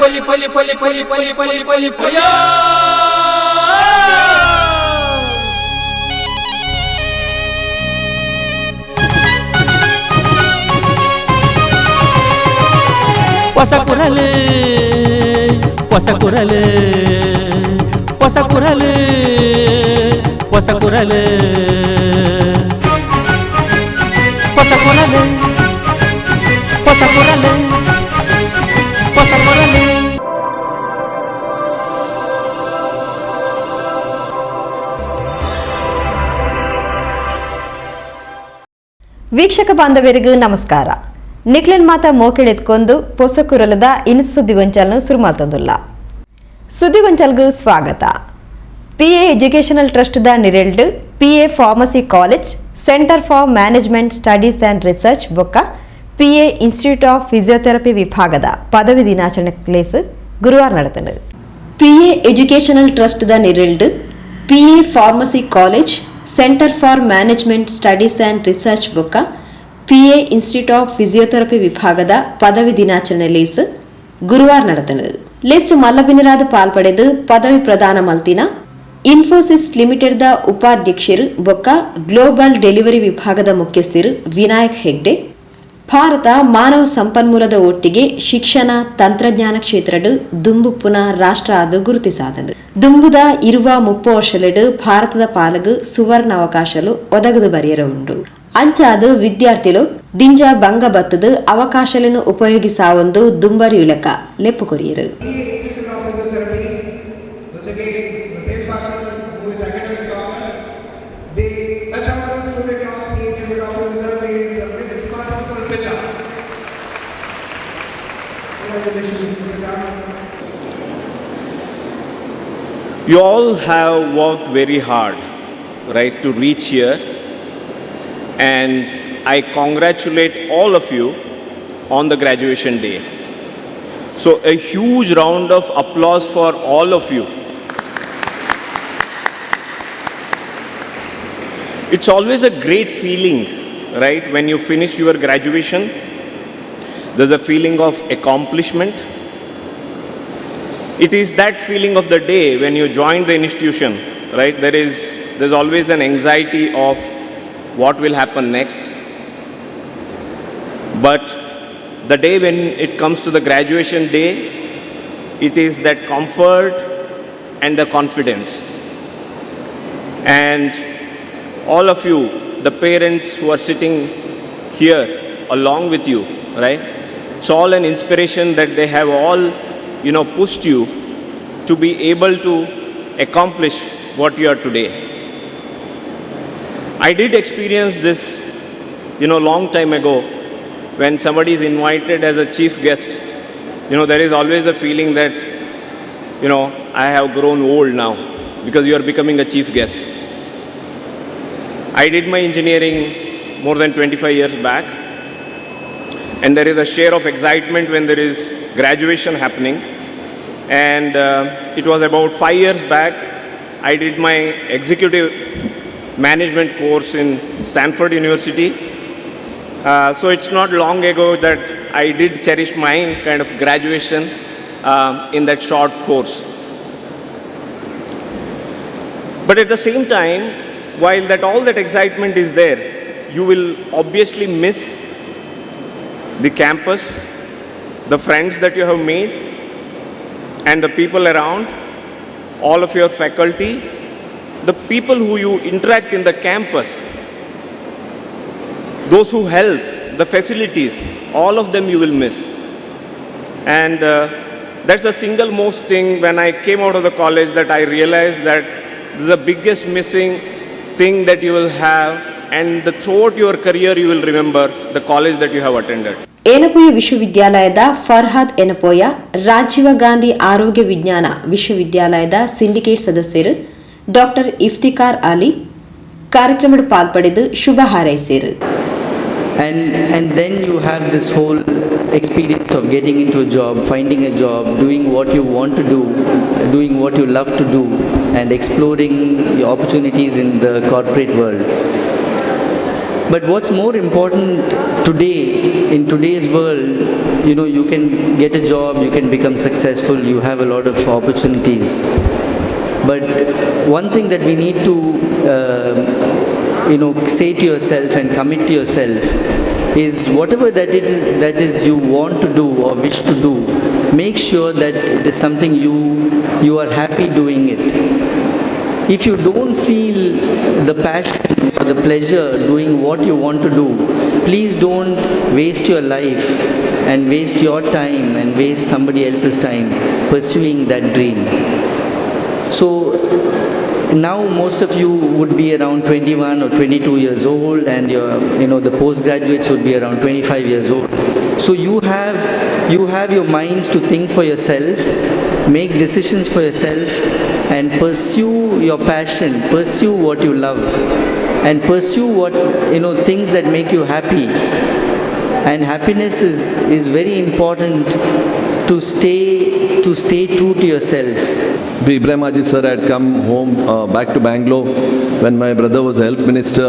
ಹೊಸ ಕುರಲು ಹೊಸ ಕುರಲು ಹೊಸ ಕುರಲು ಹೊಸ ಕುರಲು ಹೊಸ ಕುರಲು ಹೊಸ ಕುರಲು ಹೊಸ ಕುರಲು. ವೀಕ್ಷಕ ಬಾಂಧವರಿಗೂ ನಮಸ್ಕಾರ. ನಿಕ್ಲೆನ್ ಮಾತ ಮೋಕೆಳೆತ್ಕೊಂಡು ಪೊಸಕುರಲದ ಇನ್ನು ಸುದ್ದಿಗೊಂಚಲ್ನು ಸುರುಮಾತಂದುಲ್ಲ. ಸುದ್ದಿಗೊಂಚಲ್ಗೂ ಸ್ವಾಗತ. PA ಎಜುಕೇಷನಲ್ ಟ್ರಸ್ಟ್ ದ ನಿರೆಲ್ಡ್ PA pharmacy college centre for management studies and research ಬೊಕ್ಕ PA ಇನ್ಸ್ಟಿಟ್ಯೂಟ್ ಆಫ್ ಫಿಸಿಯೋಥೆರಪಿ ವಿಭಾಗದ ಪದವಿ ದಿನಾಚರಣೆ ಕ್ಲೇಸ್ ಗುರುವಾರ ನಡೆದನು. PA ಎಜುಕೇಷನಲ್ ಟ್ರಸ್ಟ್ ದ ನಿರೆಲ್ಡ್ PA pharmacy college centre for management studies and research ಬೊಕ್ಕ PA ಇನ್ಸ್ಟಿಟ್ಯೂಟ್ ಆಫ್ ಫಿಸಿಯೋಥೆರಪಿ ವಿಭಾಗದ ಪದವಿ ದಿನಾಚರಣೆ ಲೇಸ್ ಗುರುವಾರ ನಡೆದನು. ಲೇಸ್ಟ್ ಮಲ್ಲಬಿನರಾದ ಪಾಲ್ಪಡೆದು ಪದವಿ ಪ್ರದಾನ ಮಲ್ತಿನ ಇನ್ಫೋಸಿಸ್ ಲಿಮಿಟೆಡ್ ದ ಉಪಾಧ್ಯಕ್ಷರು ಬೊಕ್ಕ ಗ್ಲೋಬಲ್ ಡೆಲಿವರಿ ವಿಭಾಗದ ಮುಖ್ಯಸ್ಥರು ವಿನಾಯಕ್ ಹೆಗ್ಡೆ ಭಾರತ ಮಾನವ ಸಂಪನ್ಮೂಲದ ಒಟ್ಟಿಗೆ ಶಿಕ್ಷಣ ತಂತ್ರಜ್ಞಾನ ಕ್ಷೇತ್ರಡು ದುಂಬುಪ್ಪುನ ರಾಷ್ಟ್ರ ಅದು ಗುರುತಿಸಾದನು. ದುಂಬುದ ಇರುವ 30 ವರ್ಷಲೆಡು ಭಾರತದ ಪಾಲಗು ಸುವರ್ಣ ಅವಕಾಶಲು ಒದಗದು ಬರೆಯರ ಉಂಡು. ಅಂಚಾದು ವಿದ್ಯಾರ್ಥಿಗಳು ದಿಂಜ ಬಂಗ ಬತ್ತದು ಅವಕಾಶలను ಉಪಯೋಗಿಸಾವೊಂದು ದುಂಬರಿ ಇಳಕ ಲೆಪ್ಪು courier. You all have worked very hard, right, to reach here, and I congratulate all of you on the graduation day. So a huge round of applause for all of you. It's always a great feeling, right, when you finish your graduation. There's a feeling of accomplishment. It is that feeling of the day when you join the institution, right? There's always an anxiety of what will happen next. But the day when it comes to the graduation day, it is that comfort and the confidence. And all of you, the parents who are sitting here along with you, right? It's all an inspiration that they have all, pushed you to be able to accomplish what you are today. I did experience this, long time ago when somebody is invited as a chief guest. There is always a feeling that, I have grown old now because you are becoming a chief guest. I did my engineering more than 25 years back, and there is a share of excitement when there is graduation happening. And it was about 5 years back, I did my executive management course in Stanford University. So it's not long ago that I did cherish my kind of graduation in that short course. But at the same time, while all that excitement is there, you will obviously miss the campus, the friends that you have made, and the people around, all of your faculty, the people who you interact in the campus, those who help, the facilities, all of them you will miss. And that's the single most thing when I came out of the college that I realized that this is the biggest missing thing that you will have, and throughout your career you will remember the college that you have attended. Yenepoya ವಿಶ್ವವಿದ್ಯಾಲಯದ ಫರ್ಹಾದ್ ಎನಪೋಯ ರಾಜೀವ ಗಾಂಧಿ ಆರೋಗ್ಯ ವಿಜ್ಞಾನ ವಿಶ್ವವಿದ್ಯಾಲಯದ syndicate ಸದಸ್ಯರು doctor Iftikhar Ali ಕಾರ್ಯಕ್ರಮದ ಪಾಲ್ಪಡೆದು ಶುಭ ಹಾರೈಸಿದರು. And then you have this whole experience of getting into a job, finding a job, doing what you want to do, doing what you love to do, and exploring the opportunities in the corporate world. But what's more important today, in today's world, you can get a job, you can become successful, you have a lot of opportunities. But one thing that we need to, say to yourself and commit to yourself is whatever that is you want to do or wish to do, make sure that it is something you are happy doing it. If you don't feel the passion or the pleasure doing what you want to do, please don't waste your life and waste your time and waste somebody else's time pursuing that dream. So now most of you would be around 21 or 22 years old, and the postgraduates would be around 25 years old. So you have your minds to think for yourself, make decisions for yourself, and pursue your passion, pursue what you love, and pursue what things that make you happy. And happiness is very important to stay true to yourself. Ibrahim Haji sir had come home back to Bangalore when my brother was a health minister,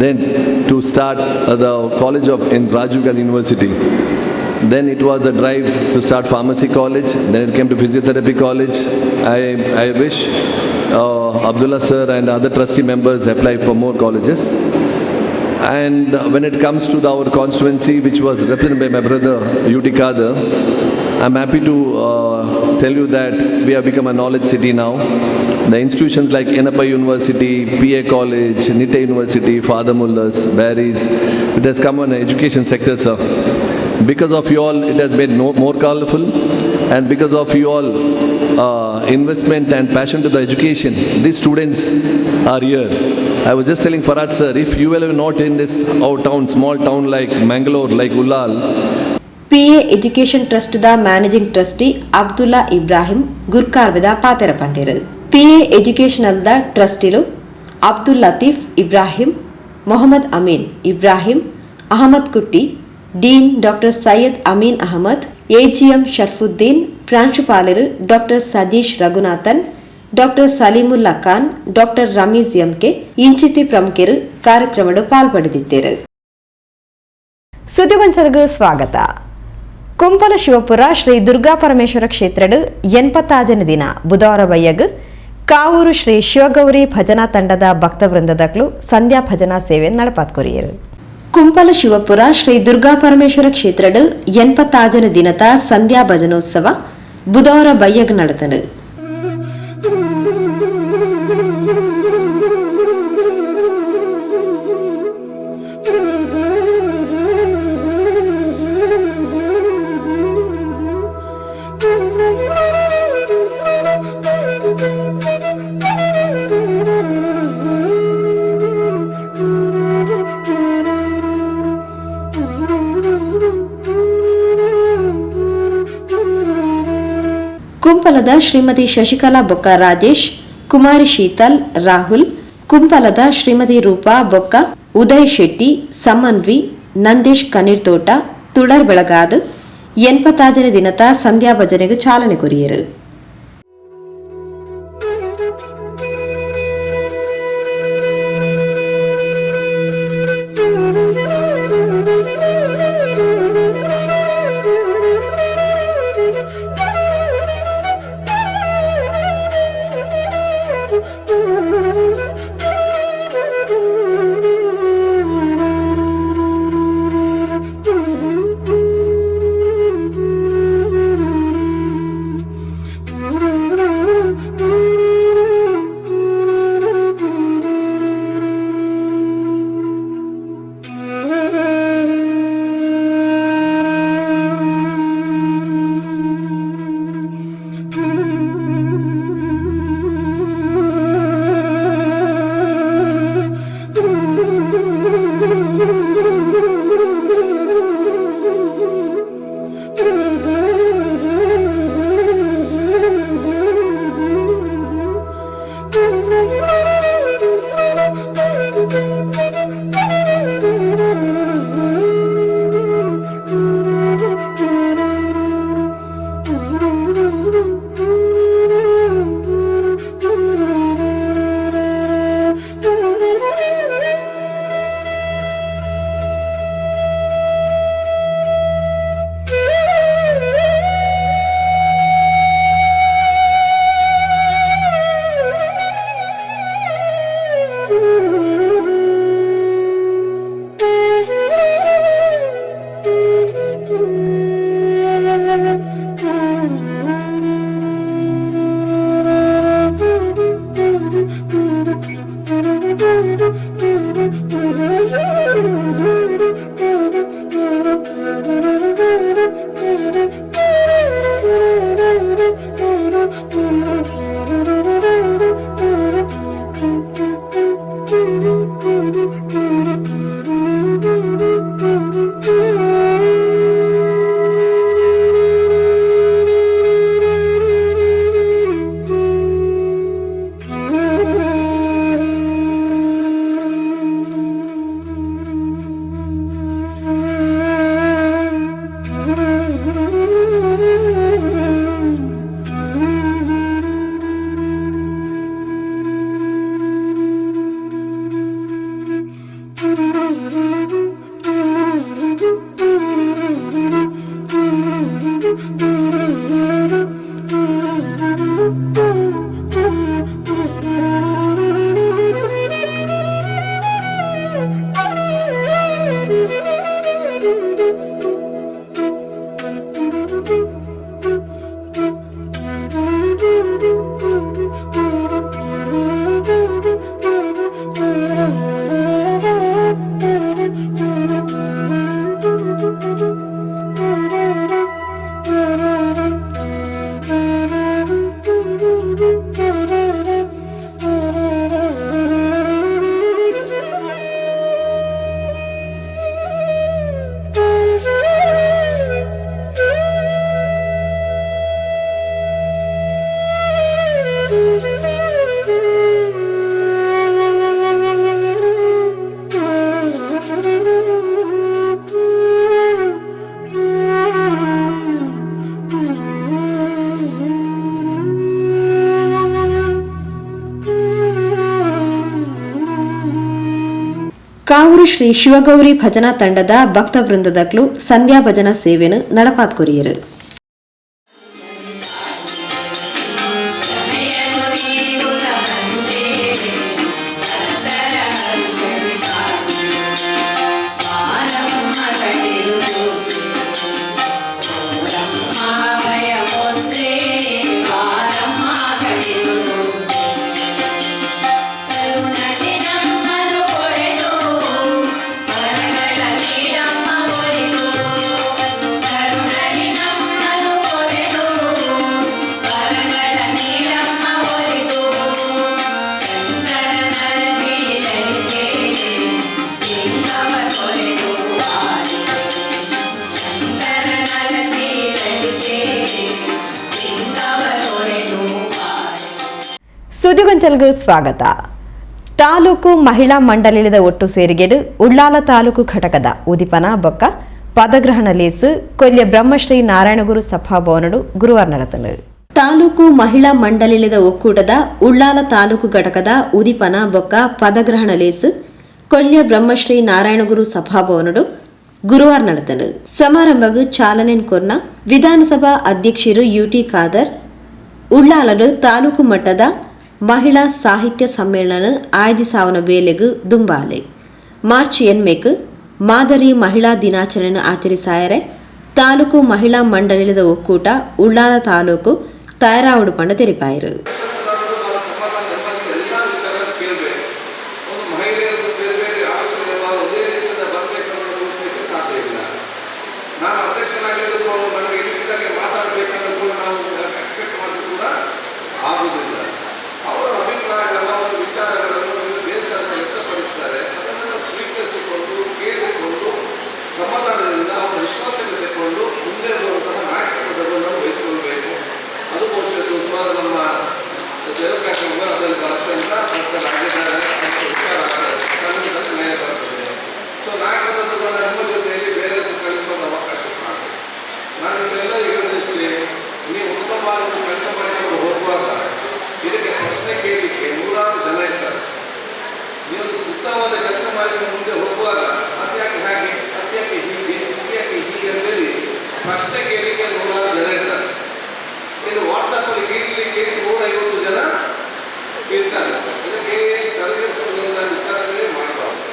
then to start the college in Rajiv Gandhi University. Then it was a drive to start pharmacy college, then it came to physiotherapy college. I wish Abdullah sir and other trustee members apply for more colleges. And when it comes to our constituency, which was represented by my brother UT Kader, I'm happy to tell you that we have become a knowledge city now. The institutions like Enapa University, PA College, NITA University, Father Mullahs, Barry's, it has come on the education sector, sir. Because of you all, it has made more colorful, and because of you all investment and passion to the education, these students are here. I was just telling Farad sir, if you were not in this small town like Mangalore, like Ullal, PA Education Trust da Managing Trustee Abdullah Ibrahim Gurkarvida Patera Pandiru. PA Educational da Trusteelu Abdul Latif Ibrahim, Mohammad Amin Ibrahim, Ahmad Kutti, Dean Dr. Syed Amin Ahmad, AGM Sharfuddin, Pranshupalaru Dr. Sajeesh Raghunathan, Dr. Salimullah Khan, Dr. Ramiz Yamke, Inchiti Pramukheru ಕಾರ್ಯಕ್ರಮದ ಪಾಲ್ಪಡೆದಿದ್ದರು. ಸುದ್ದಿಗೊಂಚಲಗೂ ಸ್ವಾಗತ. ಕುಂಪಲ ಶಿವಪುರ ಶ್ರೀ ದುರ್ಗಾ ಪರಮೇಶ್ವರ ಕ್ಷೇತ್ರದ 80ನೇ ದಿನ ಬುಧವಾರ ಬಯ್ಯಗ್ ಕಾವೂರು ಶ್ರೀ ಶಿವಗೌರಿ ಭಜನಾ ತಂಡದ ಭಕ್ತವೃಂದದಗಳು ಸಂಧ್ಯಾ ಭಜನಾ ಸೇವೆ ನಡಪಾತ್ಕೊರಿಯರು. ಕುಂಪಲ ಶಿವಪುರ ಶ್ರೀ ದುರ್ಗಾ ಪರಮೇಶ್ವರ ಕ್ಷೇತ್ರದ 80ನೇ ದಿನದ ಸಂಧ್ಯಾ ಭಜನೋತ್ಸವ ಬುಧವಾರ ಬಯ್ಯಗ್ ನಡೆದನು. ಕುಂಪಲದ ಶ್ರೀಮತಿ ಶಶಿಕಲಾ ಬೊಕ್ಕ ರಾಜೇಶ್, ಕುಮಾರಿ ಶೀತಲ್, ರಾಹುಲ್, ಕುಂಪಲದ ಶ್ರೀಮತಿ ರೂಪಾ ಬೊಕ್ಕ, ಉದಯ್ ಶೆಟ್ಟಿ, ಸಮನ್ವಿ, ನಂದೀಶ್ ಕಣ್ಣೀರ್ತೋಟ, ತುಳರ್ ಬೆಳಗಾದ್ 80ನೇ ದಿನದ ಸಂಧ್ಯಾ ಭಜನೆಗೆ ಚಾಲನೆ ಕೊರಿಯರು. ಕಾವೂರು ಶ್ರೀ ಶಿವಗೌರಿ ಭಜನಾ ತಂಡದ ಭಕ್ತ ವೃಂದದಕ್ಲು ಸಂಧ್ಯಾ ಭಜನಾ ಸೇವೆಯನ್ನು ನಡಪಾತ್ಕೊರಿಯರು. ಸುದ್ದಿಗೊಂಚಲ್ಗೂ ಸ್ವಾಗತ. ತಾಲೂಕು ಮಹಿಳಾ ಮಂಡಳಿದ ಒಟ್ಟು ಸೇರಿಗೆಡು ಉಳ್ಳಾಲ ತಾಲೂಕು ಘಟಕದ ಉದಿಪನ ಬೊಕ್ಕ ಪದಗ್ರಹಣ ಲೇಸು ಕೊಲ್ಯ ಬ್ರಹ್ಮಶ್ರೀ ನಾರಾಯಣಗುರು ಸಭಾಭವನಡು ಗುರುವಾರ ನಡೆದನು. ತಾಲೂಕು ಮಹಿಳಾ ಮಂಡಳಿದ ಒಕ್ಕೂಟದ ಉಳ್ಳಾಲ ತಾಲೂಕು ಘಟಕದ ಉದಿಪನ ಬೊಕ್ಕ ಪದಗ್ರಹಣ ಲೇಸು ಕೊಲ್ಯ ಬ್ರಹ್ಮಶ್ರೀ ನಾರಾಯಣಗುರು ಸಭಾಭವನಡು ಗುರುವಾರ ನಡೆದನು. ಸಮಾರಂಭಗೂ ಚಾಲನೆ ಕೊರ್ನ ವಿಧಾನಸಭಾ ಅಧ್ಯಕ್ಷರು ಯುಟಿ ಖಾದರ್ ಉಳ್ಳಾಲಡು ತಾಲೂಕು ಮಟ್ಟದ ಮಹಿಳಾ ಸಾಹಿತ್ಯ ಸಮ್ಮೇಳನ ಆಯೋಜಿಸಾವನ ವೇಳೆಗೂ ದುಂಬಾಲೆ ಮಾರ್ಚ್ 8 ಮಾದರಿ ಮಹಿಳಾ ದಿನಾಚರಣೆ ಆಚರಿಸಾಯರೆ ತಾಲೂಕು ಮಹಿಳಾ ಮಂಡಳಿದ ಒಕ್ಕೂಟ ಉಳ್ಳಾಲ ತಾಲೂಕು ತಯಾರಾವಡು ಪಂಡ ತೆರಿಪಾಯರು. ಸಮಾಧಾನದಿಂದ ಅವರ ವಿಶ್ವಾಸಕ್ಕೆ ತೆಗೆದುಕೊಂಡು ಮುಂದೆ ಬರುವಂತಹ ನಾಯಕತ್ವವನ್ನು ವಹಿಸಿಕೊಳ್ಬೇಕು. ಅದು ಬಹುಶಃ ಸುಮಾರು ನಮ್ಮ ಜಲಕಾಶಗಳು ಅದರಲ್ಲಿ ಬರುತ್ತೆ ಅಂತ ಆಗಿದ್ದಾರೆ ಅಂತ ವಿಚಾರ ಆಗ್ತದೆ, ನ್ಯಾಯ ಬರ್ತದೆ. ಸೊ ನಾಯಕತ್ವವನ್ನು ನಿಮ್ಮ ಜೊತೆಯಲ್ಲಿ ಬೇರೆ ಕಳಿಸುವ ಅವಕಾಶ ಕಾಣುತ್ತೆ. ನಾನು ಇದೆಲ್ಲ ಹೇಳಿದಷ್ಟೇ, ನೀವು ಉತ್ತಮವಾದ ಕೆಲಸ ಮಾಡಿಕೊಂಡು ಹೋಗುವಾಗ ಇದಕ್ಕೆ ಪ್ರಶ್ನೆ ಕೇಳಲಿಕ್ಕೆ ನೂರಾರು ಜನ ಇರ್ತಾರೆ. ನೀವು ಉತ್ತಮವಾದ ಕೆಲಸ ಮಾಡಿಕೊಂಡು ಮುಂದೆ ಹೋಗುವಾಗ ಅತ್ಯಾಕೆ ಹಾಗೆ, ಅತ್ಯಾಕೆ ಹೀಗೆ, ಅತ್ಯಾಕೆ ಹೀಗೆ ಅಂತೇಳಿ ಪ್ರಶ್ನೆ ಕೇಳಲಿಕ್ಕೆ ನೂರಾರು ಜನ ಇರ್ತಾರೆ. ಇನ್ನು ವಾಟ್ಸಪ್ಪಲ್ಲಿ ಗೀಚಲಿಕ್ಕೆ 150 ಜನ ಇರ್ತಾರೆ. ಇದಕ್ಕೆ ತಲೆಗೆಡಿಸಿಕೊಳ್ಳುವಂಥ ವಿಚಾರಗಳೇ ಮಾಡಬಾರ್ದು.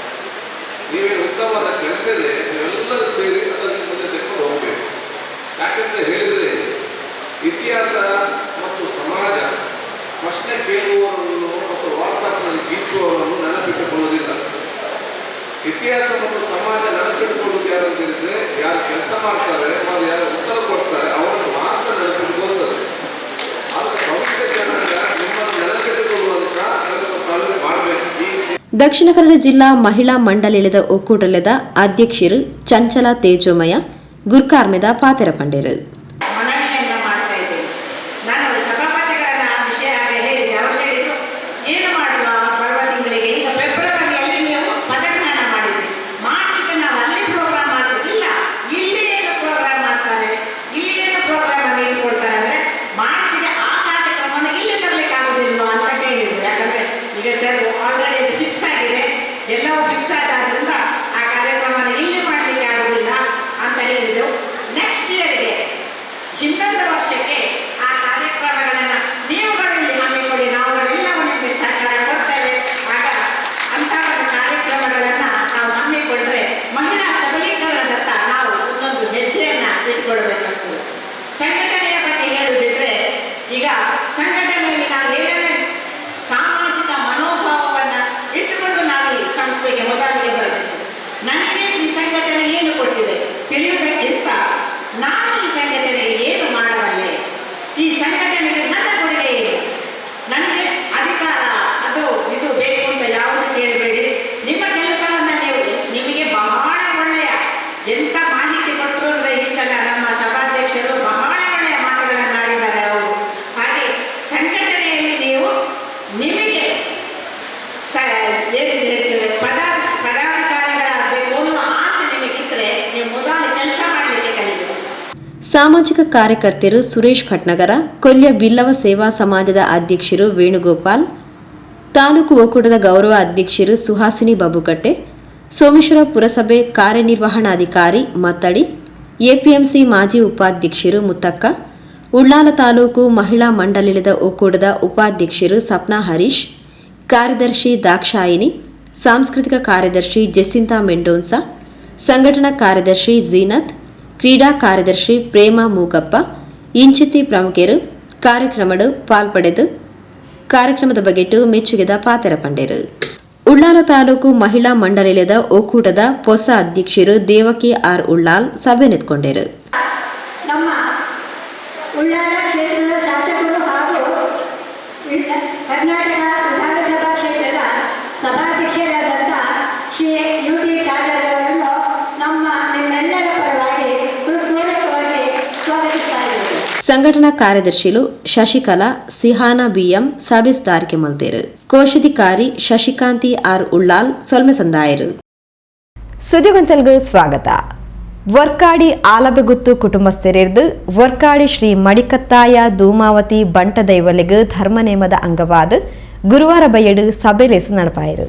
ನೀವೇನು ಉತ್ತಮವಾದ ಕೆಲಸ ಇದೆ, ನೀವೆಲ್ಲರೂ ಸೇರಿ ಅದನ್ನು ಮುಂದೆ ತೆಗೆದುಕೊಂಡು ಹೋಗಬೇಕು. ಯಾಕೆಂತ ಹೇಳಿದರೆ ಇತಿಹಾಸ ಮತ್ತು ಸಮಾಜ ಪ್ರಶ್ನೆ ಕೇಳುವವರನ್ನು ಮತ್ತು ವಾಟ್ಸಪ್ನಲ್ಲಿ ಗೀಚುವವರನ್ನು ನೆನಪಿಟ್ಟುಕೊಳ್ಳುವುದಿಲ್ಲ. ಇತಿಹಾಸ ಮತ್ತು ಸಮಾಜ ನೆನಪಿಟ್ಟುಕೊಳ್ಳುವುದು ಯಾರು ಅಂತ ಹೇಳಿದ್ರೆ, ಯಾರು ಕೆಲಸ ಮಾಡ್ತಾರೆ ಮತ್ತು ಯಾರು ಉತ್ತರ ಕೊಡ್ತಾರೆ ಅವರನ್ನು ಮಾತ್ರ ನೆನಪಿಟ್ಟುಕೊಳ್ಳುತ್ತದೆ. ಆದರೆ ಭವಿಷ್ಯ ಜನಾಂಗ ನಿಮ್ಮನ್ನು ನೆನಪಿಟ್ಟುಕೊಳ್ಳುವಂಥ ಕೆಲಸ ತಾವೇ ಮಾಡಬೇಕು. ದಕ್ಷಿಣ ಕನ್ನಡ ಜಿಲ್ಲಾ ಮಹಿಳಾ ಮಂಡಳಿದ ಒಕ್ಕೂಟದ ಅಧ್ಯಕ್ಷರು ಚಂಚಲ ತೇಜೋಮಯ ಗುರ್ಕಾರ್ಮೆದ ಪಾತೆರ ಪಂಡೇರು. ಎಲ್ಲವೂ ಫಿಕ್ಸ್ ಆದ್ರಿಂದ ಆ ಕಾರ್ಯಕ್ರಮನ ಇಲ್ಲಿ ಮಾಡಲಿಕ್ಕೆ ಆಗೋದಿಲ್ಲ ಅಂತ ಹೇಳಿದ್ದು. ನೆಕ್ಸ್ಟ್ ಇಯರ್ಗೆ ಇನ್ನೊಂದು ವರ್ಷಕ್ಕೆ ಆ ಕಾರ್ಯಕ್ರಮಗಳನ್ನು ನೀವುಗಳಲ್ಲಿ ಹಮ್ಮಿಕೊಳ್ಳಿ, ನಾವುಗಳೆಲ್ಲವೂ ನಿಮಗೆ ಸಹಕಾರ ಕೊಡ್ತೇವೆ. ಆಗ ಅಂಥ ಒಂದು ಕಾರ್ಯಕ್ರಮಗಳನ್ನು ನಾವು ಹಮ್ಮಿಕೊಂಡ್ರೆ ಮಹಿಳಾ ಸಬಲೀಕರಣದತ್ತ ನಾವು ಒಂದೊಂದು ಹೆಜ್ಜೆಯನ್ನು ಇಟ್ಕೊಳ್ಬೇಕಾಗ್ತದೆ. ಸಂಘಟನೆಯ ಬಗ್ಗೆ ಹೇಳುವುದಿದ್ರೆ, ಈಗ ಸಂಘಟನೆಯಲ್ಲಿ ನಾವು ಏನೇನೇ ಸಾಮಾಜಿಕ ಮನೋಭಾವವನ್ನು ಇಟ್ಟುಕೊಂಡು ನಾವು ಈ ಸಂಸ್ಥೆಗೆ ಮೊದಲಿಗೆ ಬರಬೇಕು. ನನಗೆ ಈ ಸಂಘಟನೆ ಏನು ಕೊಟ್ಟಿದೆ ತಿಳಿಯುವುದಕ್ಕಿಂತ ನಾನು ಈ ಸಂಘಟನೆಗೆ ಏನು ಮಾಡಬಲ್ಲೆ, ಈ ಸಂಘಟನೆಗೆ ನನ್ನ ಕೊಡುಗೆ ಏನು, ನನಗೆ ಅಧಿಕಾರ ಅದು ಇದು ಬೇಕು ಅಂತ ಯಾವುದು ಕೇಳಬೇಡಿ. ನಿಮ್ಮ ಕೆಲಸವನ್ನು ನಿಮಗೆ ಬಹಳ ಒಳ್ಳೆಯ ಎಂಥ ಮಾಹಿತಿ ಕೊಟ್ಟರು ಅಂದರೆ, ಈ ಸಲ ನಮ್ಮ ಸಭಾಧ್ಯಕ್ಷರು ಬಹಳ ಒಳ್ಳೆಯ ಮಾತುಗಳನ್ನು ಆಡಿದ್ದಾರೆ ಅವರು. ಹಾಗೆ ಸಂಘಟನೆಯಲ್ಲಿ ನೀವು ನಿಮಗೆ ಏನು ಹೇಳ್ತೇವೆ ಪದಾಧಿಕಾರಿಗಳಾಗಬೇಕು ಅನ್ನೋ ಆಸೆ ನಿಮಗಿದ್ರೆ ನೀವು ಮೊದಲು ಕೆಲಸ ಮಾಡಲಿಕ್ಕೆ ಕಲಿಬೇಕು. ಸಾಮಾಜಿಕ ಕಾರ್ಯಕರ್ತರು ಸುರೇಶ್ ಭಟ್ನಗರ, ಕೊಲ್ಯ ಬಿಲ್ಲವ ಸೇವಾ ಸಮಾಜದ ಅಧ್ಯಕ್ಷರು ವೇಣುಗೋಪಾಲ್, ತಾಲೂಕು ಒಕ್ಕೂಟದ ಗೌರವ ಅಧ್ಯಕ್ಷರು ಸುಹಾಸಿನಿ ಬಾಬುಕಟ್ಟೆ, ಸೋಮೇಶ್ವರ ಪುರಸಭೆ ಕಾರ್ಯನಿರ್ವಹಣಾಧಿಕಾರಿ ಮತ್ತಡಿ, ಎಪಿಎಂಸಿ ಮಾಜಿ ಉಪಾಧ್ಯಕ್ಷರು ಮುತ್ತಕ್ಕ, ಉಳ್ಳಾಲ ತಾಲೂಕು ಮಹಿಳಾ ಮಂಡಳಿದ ಒಕ್ಕೂಟದ ಉಪಾಧ್ಯಕ್ಷರು ಸಪ್ನಾ ಹರೀಶ್, ಕಾರ್ಯದರ್ಶಿ ದಾಕ್ಷಾಯಿನಿ, ಸಾಂಸ್ಕೃತಿಕ ಕಾರ್ಯದರ್ಶಿ ಜೆಸಿಂತಾ ಮೆಂಡೋನ್ಸಾ, ಸಂಘಟನಾ ಕಾರ್ಯದರ್ಶಿ ಝೀನತ್, ಕ್ರೀಡಾ ಕಾರ್ಯದರ್ಶಿ ಪ್ರೇಮಾ ಮೂಗಪ್ಪ ಇಂಚಿತಿ ಪ್ರಮುಖರು ಕಾರ್ಯಕ್ರಮಡು ಪಾಲ್ಪಡೆದು ಕಾರ್ಯಕ್ರಮದ ಬಗೆಟು ಮೆಚ್ಚುಗೆದ ಪಾತೆರ ಪಂಡೆರು. ಉಳ್ಳಾಲ ತಾಲೂಕು ಮಹಿಳಾ ಮಂಡಳಿದ ಒಕ್ಕೂಟದ ಹೊಸ ಅಧ್ಯಕ್ಷರು ದೇವಕಿ ಆರ್ ಉಳ್ಳಾಲ್ ಸಭೆ ನೆತ್ಕೊಂಡರು. ನಮ್ಮ ಉಳ್ಳಾಲ ಕ್ಷೇತ್ರದ ಶಾಸಕರು ಹಾಗೂ ಕರ್ನಾಟಕ ವಿಧಾನಸಭಾ ಕ್ಷೇತ್ರದ ಸಭಾಧ್ಯಕ್ಷರಾದಂಥ ಶ್ರೀ ಯುಟಿ ಖಾದರ್ ಅವರನ್ನು ನಿಮ್ಮೆಲ್ಲರ ಪರವಾಗಿ ಹೃತ್ಪೂರ್ವಕವಾಗಿ ಸ್ವಾಗತಿಸ್ತಾ ಇದ್ದೇವೆ. ಸಂಘಟನಾ ಕಾರ್ಯದರ್ಶಿಲು ಶಶಿಕಲಾ ಸಿಹಾನಾ ಬಿಎಂ ಸಭೆಸ್ದಾರಿಕೆ ಮಲ್ತೇರು. ಕೋಶಾಧಿಕಾರಿ ಶಶಿಕಾಂತಿ ಆರ್ ಉಳ್ಳಾಲ್ ಸೊಲ್ಮೆ ಸಂದಾಯರು. ಸುದ್ದಿಗೊಂಚಲ್ಗೂ ಸ್ವಾಗತ. ವರ್ಕಾಡಿ ಆಲಬೆಗುತ್ತು ಕುಟುಂಬಸ್ಥರಿರ್ದು ವರ್ಕಾಡಿ ಶ್ರೀ ಮಡಿಕತ್ತಾಯ ಧೂಮಾವತಿ ಬಂಟ ದೈವಲಿಗು ಧರ್ಮನೇಮದ ಅಂಗವಾದ ಗುರುವಾರ ಬಯ್ಯಡು ಸಭೆಲೇಸು ನಡಪಾಯಿರು.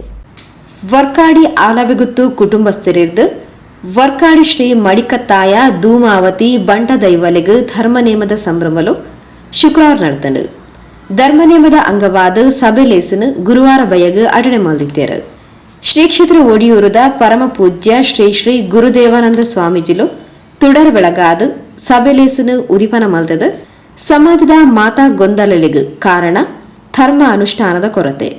ವರ್ಕಾಡಿ ಆಲಬೆಗುತ್ತು ಕುಟುಂಬಸ್ಥರಿರ್ದು ವರ್ಕಾಡಿ ಶ್ರೀ ಮಡಿಕತ್ತಾಯ ಧೂಮಾವತಿ ಬಂಟ ದೈವಲಿಗು ಧರ್ಮನೇಮದ ಸಂಭ್ರಮಲು ಶುಕ್ರವಾರ ನಡೆದನು. ಧರ್ಮನೇಮದ ಅಂಗವಾದ ಸಭೆಲೇಸನು ಗುರುವಾರ ಬಯ್ಯಗು ಅಡಣೆ ಮಲ್ದಿದ್ದೇರು. ಶ್ರೀ ಕ್ಷೇತ್ರ ಒಡಿಯೂರದ ಪರಮ ಪೂಜ್ಯ ಶ್ರೀ ಶ್ರೀ ಗುರುದೇವಾನಂದ ಸ್ವಾಮೀಜಿಲು ತುಡರ್ ಬೆಳಗಾದ ಸಭೆಲೇಸನು ಉದಿಪನ ಮಲ್ದದ ಸಮಾಜದ ಮಾತಾ ಗೊಂದಲಲಿಗು ಕಾರಣ ಧರ್ಮ ಅನುಷ್ಠಾನದ ಕೊರತೆ.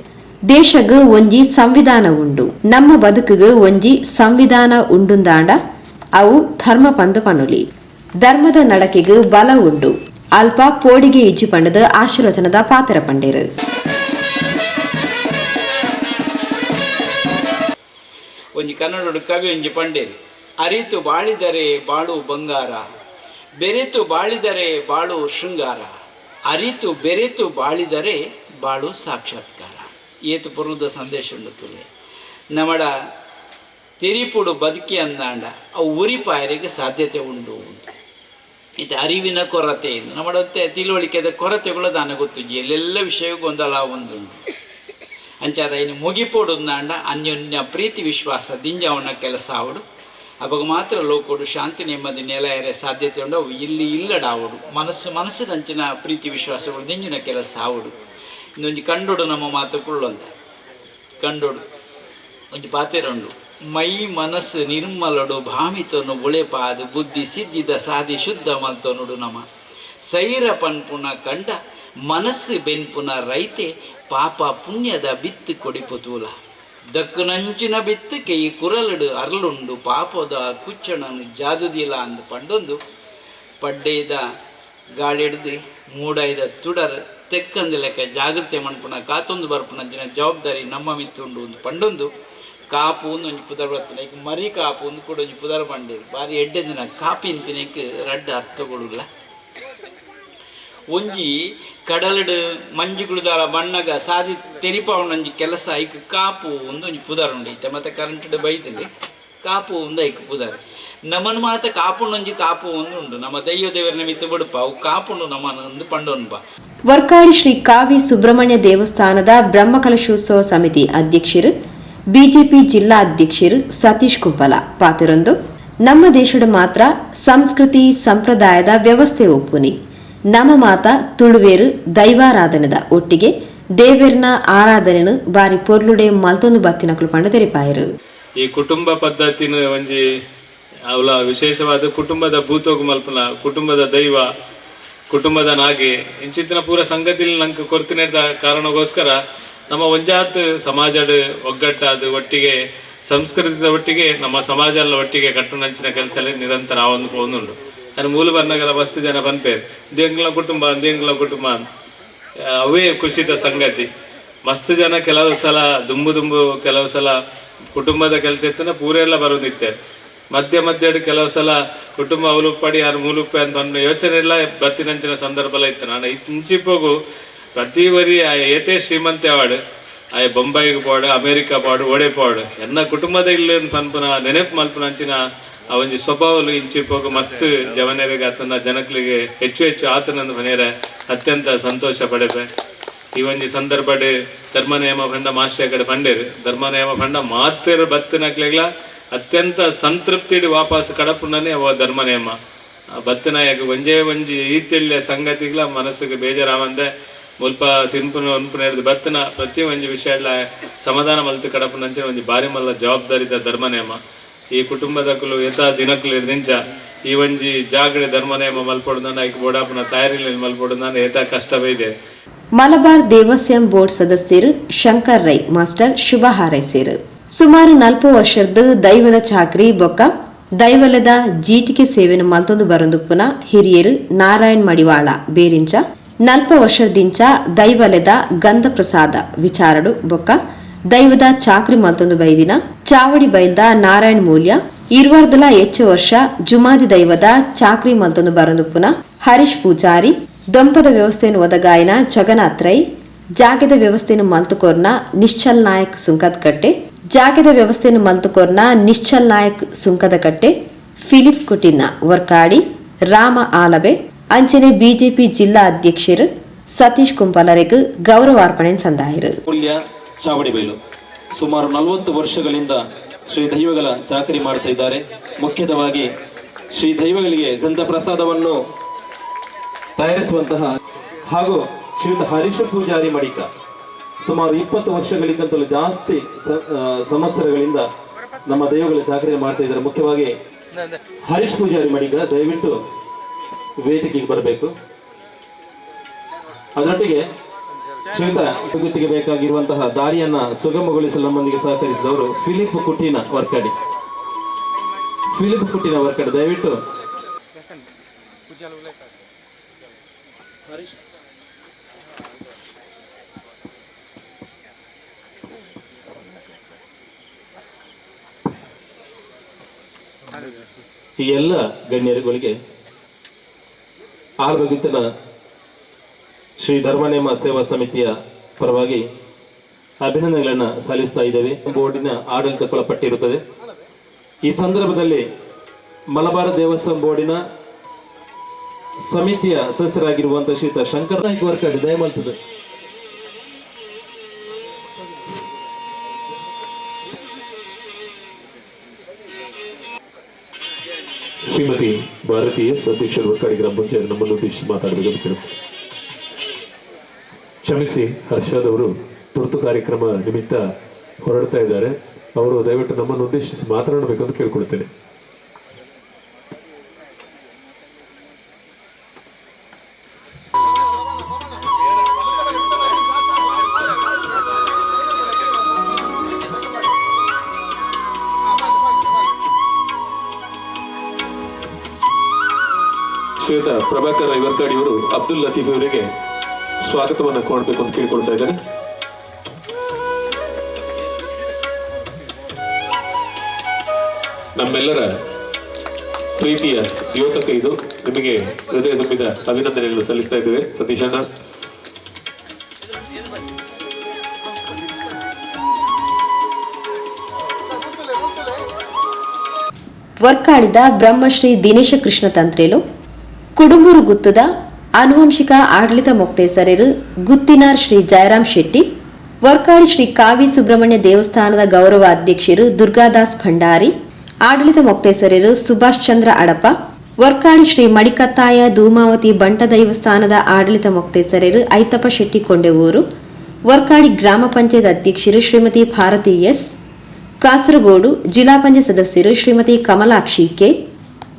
ದೇಶಗೂ ಒಂಜಿ ಸಂವಿಧಾನ ಉಂಡು, ನಮ್ಮ ಬದುಕುಗೂ ಒಂಜಿ ಸಂವಿಧಾನ ಉಂಡುಂದಾಂಡ ಅವು ಧರ್ಮ ಪಂದು ಪನುಲಿ. ಧರ್ಮದ ನಡಕೆಗೂ ಬಲ ಉಂಡು ಅಲ್ಪ ಪೋಡಿಗೆ ಇಜ್ಜಿ ಪಂಡದ ಆಶೀರ್ವಚನದ ಪಾತ್ರ ಪಂಡೇರು. ಒಂಜಿ ಕನ್ನಡ ಕವಿ ಒಂಜಿ ಪಂಡೇರು, ಅರಿತು ಬಾಳಿದರೆ ಬಾಳು ಬಂಗಾರ, ಬೆರೆತು ಬಾಳಿದರೆ ಬಾಳು ಶೃಂಗಾರ, ಅರಿತು ಬೆರೆತು ಬಾಳಿದರೆ ಬಾಳು ಸಾಕ್ಷಾತ್ಕಾರ. ಏತು ಪುರುದ ಸಂದೇಶ ಉಂಡುತ್ತಲೆ ನಮ್ಮಡ ತಿರಿಪುಡು ಬದುಕಿ ಅಂದಾಂಡ ಅವು ಉರಿಪಾಯರಿಗೆ ಸಾಧ್ಯತೆ ಉಂಡು. ಇದು ಅರಿವಿನ ಕೊರತೆ, ನಮ್ಮಡ ತಿಳುವಳಿಕೆದ ಕೊರತೆಗಳು ದಾನ ಗೊತ್ತುಜ್ಜಿ ಎಲ್ಲೆಲ್ಲ ವಿಷಯ ಗೊಂದಲ ಒಂದುಂಟು. ಅಂಚಾದ ಇನ್ನು ಮುಗಿಪೋಡುಂದಾಂಡ ಅನ್ಯೋನ್ಯ ಪ್ರೀತಿ ವಿಶ್ವಾಸ ದಿಂಜವನ ಕೆಲಸ ಆವಡು ಅವಾಗ ಮಾತ್ರ ಲೋಕೋಡು ಶಾಂತಿ ನೆಮ್ಮದಿ ನೆಲೆಯರೆ ಸಾಧ್ಯತೆ ಉಂಡು. ಅವು ಇಲ್ಲಿ ಇಲ್ಲಡಾವಡು ಮನಸ್ಸಿನಂಚಿನ ಪ್ರೀತಿ ವಿಶ್ವಾಸಗಳು ದಿಂಜಿನ ಕೆಲಸ ಆವಡು. ಇನ್ನೊಂದು ಕಂಡೋಡು ನಮ್ಮ ಮಾತು ಕುಳ್ಳೊಂದ ಕಂಡೋಡು ಒಂಜಿ ಪಾತೆರುಂಡು, ಮೈ ಮನಸ್ಸು ನಿರ್ಮಲಡು ಭಾಮಿತನು ಬುಳೆಪಾದು ಬುದ್ಧಿ ಸಿದ್ಧಿದ ಸಾಧಿ ಶುದ್ಧ ಮಲ್ತನುಡು ನಮ ಸೈರ ಪನ್ಪುನ ಕಂಡ ಮನಸ್ಸು ಬೆನ್ಪುನ ರೈತೆ ಪಾಪ ಪುಣ್ಯದ ಬಿತ್ತು ಕೊಡಿಪುತೂಲ ದಕ್ಕುನಂಚಿನ ಬಿತ್ತು ಕೈ ಕುರಲಡು ಅರ್ಲುಂಡು ಪಾಪದ ಕುಚ್ಚಣನು ಜಾದುದಿಲ್ಲ ಅಂದು ಪಂಡೊಂದು ಪಡ್ಡೆದ ಗಾಳಿಡ್ದು ಮೂಡೈದ ತುಡರ್ ತೆಕ್ಕಂದು ಲೆಕ್ಕ ಜಾಗೃತಿ ಮಣ್ಪುನ ಕಾತೊಂದು ಬರ್ಪುನಂಚಿನ ಜವಾಬ್ದಾರಿ ನಮ್ಮ ಮಿತ್ತುಂಡು ಒಂದು ಪಂಡೊಂದು ಕಾಪು ಒಂದು ಒಂಜಿ ಪುದರ್ ಬರ್ತನೆ ಈಗ ಮರಿ ಕಾಪು ಒಂದು ಕೂಡ ಒಂಜಿ ಪುದರ್ ಬಂಡೇರು ಬಾರಿ ಎಡ್ಡೆ ದಿನ ಕಾಪಿ ಅಂತಿನಕ್ಕೆ ರಡ್ಡ ಅರ್ಥಗೊಳ್ಳ ಒಂಜಿ ಕಡಲಡು ಮಂಜುಗುಳುದಾರ ಬಣ್ಣಗ ಸಾದಿ ತೆರಿಪಾವಣಂಜಿ ಕೆಲಸ ಐಕ್ ಕಾಪು ಒಂದು ಒಂಜಿ ಪುದರ್ ಉಂಡೈತೆ ಮತ್ತೆ ಕರೆಂಟ್ ಬೈತದೆ ಕಾಪು ಒಂದು ಐಕ್ ಪುದರ್ ನಮ್ಮನ್ನು ಮಾತ ಕಾಪುಂಡೊಂಜಿ ಕಾಪು ಒಂದು ಉಂಡು ನಮ್ಮ ದೈವ ದೇವರ ಮಿತ್ತು ಬಿಡುಪ ಅವು ಕಾಪುಂಡು ನಮ್ಮನ್ನು ಒಂದು ಪಂಡೊನ್ಬ. ವರ್ಕಾಡಿ ಶ್ರೀ ಕಾವಿ ಸುಬ್ರಹ್ಮಣ್ಯ ದೇವಸ್ಥಾನದ ಬ್ರಹ್ಮಕಲಶೋತ್ಸವ ಸಮಿತಿ ಅಧ್ಯಕ್ಷರು ಬಿಜೆಪಿ ಜಿಲ್ಲಾ ಅಧ್ಯಕ್ಷರು ಸತೀಶ್ ಕುಂಪಲ ಪಾತಿರೊಂದು ನಮ್ಮ ದೇಶದ ಮಾತ್ರ ಸಂಸ್ಕೃತಿ ಸಂಪ್ರದಾಯದ ವ್ಯವಸ್ಥೆ ಒಪ್ಪುನಿ ನಮ್ಮ ಮಾತ ತುಳುವೇರು ದೈವಾರಾಧನೆದ ಒಟ್ಟಿಗೆ ದೇವೇರ್ನ ಆರಾಧನೆನು ಬಾರಿ ಪೊರ್ಲುಡೆ ಮಲ್ತೊಂದು ಬತ್ತಿನಕಲು ಪಂಡ ತೆರಿಪಾಯರು. ಈ ಕುಟುಂಬ ಪದ್ಧತಿನ ಒಂಜಿ ಅವಳ ವಿಶೇಷವಾದ ಕುಟುಂಬದ ಭೂತೋಗು ಮಲ್ಪನ ಕುಟುಂಬದ ದೈವ ಕುಟುಂಬದ ನಾಗೆ ಇಂಚಿತ್ತಿನ ಪೂರ ಸಂಗತಿಲಿ ನಂಗೆ ಕೊರ್ತಿನೆದ ಕಾರಣಗೋಸ್ಕರ ನಮ್ಮ ಒಂಜಾತ್ ಸಮಾಜದ ಒಗ್ಗಟ್ಟಾದ ಒಟ್ಟಿಗೆ ಸಂಸ್ಕೃತಿದ ಒಟ್ಟಿಗೆ ನಮ್ಮ ಸಮಾಜ ಎಲ್ಲ ಒಟ್ಟಿಗೆ ಕಟ್ಟುನಂಚಿನ ಕೆಲಸ ನಿರಂತರ ಒಂದುಂಡು. ಅದು ಮೂಲ ಬರ್ನಗಲ ಮಸ್ತ್ ಜನ ಪನ್ಪೇರು ದೇಂಗ್ಲ ಕುಟುಂಬ ಅವೇ ಖುಷಿದ ಸಂಗತಿ. ಮಸ್ತ್ ಜನ ಕೆಲವು ಸಲ ದುಂಬು ಕೆಲವು ಸಲ ಕುಟುಂಬದ ಕೆಲಸ ಇತ್ತನ ಪೂರೆಲ್ಲ ಬರೋದಿತ್ತೆ. ಮಧ್ಯದ ಕೆಲವು ಸಲ ಕುಟುಂಬ ಅವಲುಪ್ಪಡಿ ಯಾರು ಮೂಲುಪ್ಪೆ ಅಂತ ಒಂದು ಯೋಚನೆ ಎಲ್ಲ ಬತ್ತಿನಂಚಿನ ಸಂದರ್ಭ ಎಲ್ಲ ಇತ್ತು. ನಾನು ಇಂಚಿಪ್ಪೋಗು ಪ್ರತಿ ವರಿ ಏತೇ ಶ್ರೀಮಂತೆ ಅವಾರ್ಡ್ ಆಯ್ ಬೊಂಬೈಗೆ ಪಾಡು ಅಮೇರಿಕಾ ಪಾಡು ಓಡೆ ಪಾಡು ಎನ್ನ ಕುಟುಂಬದ ಇಲ್ಲ ಪನ್ಪುನ ನೆನಪು ಮಲ್ಪನಂಚಿನ ಆ ಒಂಜಿ ಸ್ವಭಾವಲು ಇಂಚಿಪ್ಪೋಗು ಮಸ್ತ್ ಜವನೆರಿಗೆ ಆತನ ಜನಕ್ಲಿಗೆ ಹೆಚ್ಚು ಆತನಂದು ಮನೆಯರ ಅತ್ಯಂತ ಸಂತೋಷ ಪಡೆಪೆ. ಈ ಒಂಜಿ ಸಂದರ್ಭಡ್ ಧರ್ಮನೇಮ ಪಂಡ ಮಾಸ್ಟರ್ ಕಡೆ ಪಂಡೇರು ಧರ್ಮನೇಮ ಪಂಡ ಮಾತೇರು ಬತ್ತಿನಕ್ಲೆಗ್ಲ ಅತ್ಯಂತ ಸಂತೃಪ್ತಿಡ್ ವಾಪಸ್ ಕಡಪುಂಡನೆ ಅವ ಧರ್ಮನೇಮ ಬತ್ತಿನಾಯಕ ಒಂಜಿ ರೀತಿಯ ಸಂಗತಿಗಳ ಮನಸ್ಸಿಗೆ ಬೇಜಾರಾವಂದೆ ಮುಲ್ಪ ತಿನ್ಪುನ ಒನ್ಪುನ ಬತ್ತಿನ ಪ್ರತಿ ಒಂಜಿ ವಿಷಯ ಸಮಾಧಾನ ಮಲ್ತು ಕಡಪುನಂಚೆ ಒಂಜಿ ಬಾರಿ ಮಲ್ಲ ಜವಾಬ್ದಾರಿದ ಧರ್ಮನೇಮ ಈ ಕುಟುಂಬದಕ್ಕಲು ಯಥಾ ದಿನಕ್ಕಲು ನಿಂಚ ಈ ಒಂಜಿ ಜಾಗಡೆ ಧರ್ಮನೇಮ ಮಲ್ಪೊಡುದಾನ ಐಕ್ ಬೋಡಾಪುನ ತಯಾರಿಲಿ ಮಲ್ಪೊಡುದಾನ ಯಥಾ ಕಷ್ಟವೇ ಇದೆ. ಮಲಬಾರ್ ದೇವಸ್ಯಂ ಬೋರ್ಡ್ ಸದಸ್ಯರು ಶಂಕರ್ ರೈ ಮಾಸ್ಟರ್ ಶುಭ ಹಾರೈಸಿರು. ಸುಮಾರು 40 ವರ್ಷದ ದೈವದ ಚಾಕ್ರಿ ಬೊಕ್ಕ ದೈವಲದ ಜೀಟಿಕೆ ಸೇವೆನ ಮಲ್ತೊಂದು ಬರೊಂದುಪ್ಪುನ ಹಿರಿಯರು ನಾರಾಯಣ್ ಮಡಿವಾಳ ಬೇರಿಂಚ 40 ವರ್ಷದಿಂಚ ದೈವಲೆದ ಗಂಧ ಪ್ರಸಾದ ವಿಚಾರಡು ಬೊಕ್ಕ ದೈವದ ಚಾಕ್ರಿ ಮಲ್ತೊಂದು ಬೈದಿನ ಚಾವಡಿ ಬೈಲ್ದ ನಾರಾಯಣ್ ಮೂಲ್ಯ 20 ಹೆಚ್ಚು ವರ್ಷ ಜುಮಾದಿ ದೈವದ ಚಾಕ್ರಿ ಮಲ್ತೊಂದು ಬರೊಂದುಪ್ಪುನ ಹರೀಶ್ ಪೂಜಾರಿ ದೊಂಪದ ವ್ಯವಸ್ಥೆಯನ್ನು ಒದಗಾಯನ ಜಗನ್ನಾಥ್ ರೈ ಜಾಗದ ವ್ಯವಸ್ಥೆಯನ್ನು ಮಲ್ತುಕೋರ್ನ ನಿಶ್ಚಲ್ ನಾಯಕ್ ಸುಂಕದಕಟ್ಟೆ ಜಾಗದ ವ್ಯವಸ್ಥೆಯನ್ನು ಮಲ್ತುಕೋರ್ನ ನಿಶ್ಚಲ್ ನಾಯಕ್ ಸುಂಕದಕಟ್ಟೆ ಫಿಲಿಪ್ ಕುಟಿನ ವರ್ಕಾಡಿ ರಾಮ ಆಲಬೆ ಅಂಚನೆ ಬಿಜೆಪಿ ಜಿಲ್ಲಾ ಅಧ್ಯಕ್ಷರು ಸತೀಶ್ ಕುಂಪಲರೆಗೂ ಗೌರವಾರ್ಪಣೆ ಸಂದಾಯರು. ಚಾವಡಿಬೈಲು ಸುಮಾರು 40 ವರ್ಷಗಳಿಂದ ಶ್ರೀ ದೈವಗಳ ಚಾಕರಿ ಮಾಡ್ತಾ ಇದ್ದಾರೆ. ಮುಖ್ಯವಾಗಿ ಶ್ರೀ ದೈವಗಳಿಗೆ ಗಂಧ ಪ್ರಸಾದವನ್ನು ತಯಾರಿಸುವಂತಹ ಹಾಗೂ ಶ್ರೀಯುತ ಹರೀಶ ಪೂಜಾರಿ ಮಡಿಕ ಸುಮಾರು 20 ವರ್ಷಗಳಿಗಿಂತಲೂ ಜಾಸ್ತಿ ಸಂವತ್ಸರಗಳಿಂದ ನಮ್ಮ ದೈವಗಳ ಚಾಕರಿ ಮಾಡ್ತಾ ಇದ್ದಾರೆ. ಮುಖ್ಯವಾಗಿ ಹರೀಶ್ ಪೂಜಾರಿ ಮಡಿಕ ದಯವಿಟ್ಟು ವೇದಿಕೆಗೆ ಬರಬೇಕು. ಅದರೊಟ್ಟಿಗೆ ಶ್ರೀಯುತ ಅಭಿವೃದ್ಧಿಗೆ ಬೇಕಾಗಿರುವಂತಹ ದಾರಿಯನ್ನ ಸುಗಮಗೊಳಿಸಲು ನಮ್ಮೊಂದಿಗೆ ಸಹಕರಿಸಿದವರು ಫಿಲಿಪ್ ಕುಟಿನ ವರ್ಕಡಿ ದಯವಿಟ್ಟು ಈ ಎಲ್ಲ ಗಣ್ಯರುಗಳಿಗೆ ಆಲ್ಬಗಿತ್ತನ ಶ್ರೀ ಧರ್ಮನೇಮ ಸೇವಾ ಸಮಿತಿಯ ಪರವಾಗಿ ಅಭಿನಂದನೆಗಳನ್ನು ಸಲ್ಲಿಸ್ತಾ ಇದ್ದೇವೆ. ಬೋರ್ಡಿನ ಆಡಳಿತಕ್ಕೊಳಪಟ್ಟಿರುತ್ತದೆ. ಈ ಸಂದರ್ಭದಲ್ಲಿ ಮಲಬಾರ್ ದೇವಸ್ಥಾನ ಬೋರ್ಡಿನ ಸಮಿತಿಯ ಸದಸ್ಯರಾಗಿರುವಂತಹ ಶ್ರೀಯುತ ಶಂಕರ್ ನಾಯ್ಕ ವರ್ಕಡಿ ದಯಮಾಡ್ತದೆ. ಶ್ರೀಮತಿ ಭಾರತಿ ಎಸ್ ಅಧ್ಯಕ್ಷರು ವರ್ಕಾಡಿ ಗ್ರಾಮ ಪಂಚಾಯತ್ ನಮ್ಮನ್ನು ಉದ್ದೇಶಿಸಿ ಮಾತಾಡಬೇಕು. ಕ್ಷಮಿಸಿ, ಹರ್ಷದ್ ಅವರು ತುರ್ತು ಕಾರ್ಯಕ್ರಮ ನಿಮಿತ್ತ ಹೊರಡ್ತಾ ಇದ್ದಾರೆ. ಅವರು ದಯವಿಟ್ಟು ನಮ್ಮನ್ನು ಉದ್ದೇಶಿಸಿ ಮಾತನಾಡಬೇಕಂತ ಕೇಳ್ಕೊಳ್ತೇನೆ. ಶ್ರೀಯುತ ಪ್ರಭಾಕರ್ ಐವರ್ಕಾಡಿ ಅವರು ಅಬ್ದುಲ್ ಲತೀಫ್ ಅವರಿಗೆ ಸ್ವಾಗತವನ್ನು ಕೊಡಬೇಕು ಅಂತ ಕೇಳ್ಕೊಳ್ತಾ ಇದ್ದಾರೆ. ನಮ್ಮೆಲ್ಲರ ಪ್ರೀತಿಯ ದ್ಯೋತಕ ಇದು. ನಿಮಗೆ ಹೃದಯ ತುಂಬಿದ ಅಭಿನಂದನೆಗಳು ಸಲ್ಲಿಸ್ತಾ ಇದ್ದೇವೆ. ಸತೀಶಣ್ಣ, ವರ್ಕಾಡಿದ ಬ್ರಹ್ಮಶ್ರೀ ದಿನೇಶ ಕೃಷ್ಣ ತಂತ್ರೇಲು ಕುಡುಂಬೂರು ಗುತ್ತದ ಆನುವಂಶಿಕ ಆಡಳಿತ ಮೊಕ್ತೇಸರರು ಗುತ್ತಿನಾರ್ ಶ್ರೀ ಜಯರಾಮ್ ಶೆಟ್ಟಿ, ವರ್ಕಾಡಿ ಶ್ರೀ ಕಾವಿ ಸುಬ್ರಹ್ಮಣ್ಯ ದೇವಸ್ಥಾನದ ಗೌರವ ಅಧ್ಯಕ್ಷರು ದುರ್ಗಾದಾಸ್ ಭಂಡಾರಿ, ಆಡಳಿತ ಮೊಕ್ತೇಸರರು ಸುಭಾಷ್ ಚಂದ್ರ ಅಡಪ, ವರ್ಕಾಡಿ ಶ್ರೀ ಮಡಿಕತ್ತಾಯ ಧೂಮಾವತಿ ಬಂಟ ದೇವಸ್ಥಾನದ ಆಡಳಿತ ಮೊಕ್ತೇಸರರು ಐತಪ್ಪ ಶೆಟ್ಟಿ ಕೊಂಡೆವೂರು, ವರ್ಕಾಡಿ ಗ್ರಾಮ ಪಂಚಾಯತ್ ಅಧ್ಯಕ್ಷರು ಶ್ರೀಮತಿ ಭಾರತಿ ಎಸ್, ಕಾಸರಗೋಡು ಜಿಲ್ಲಾ ಪಂಚಾಯತ್ ಸದಸ್ಯರು ಶ್ರೀಮತಿ ಕಮಲಾಕ್ಷಿ ಕೆ,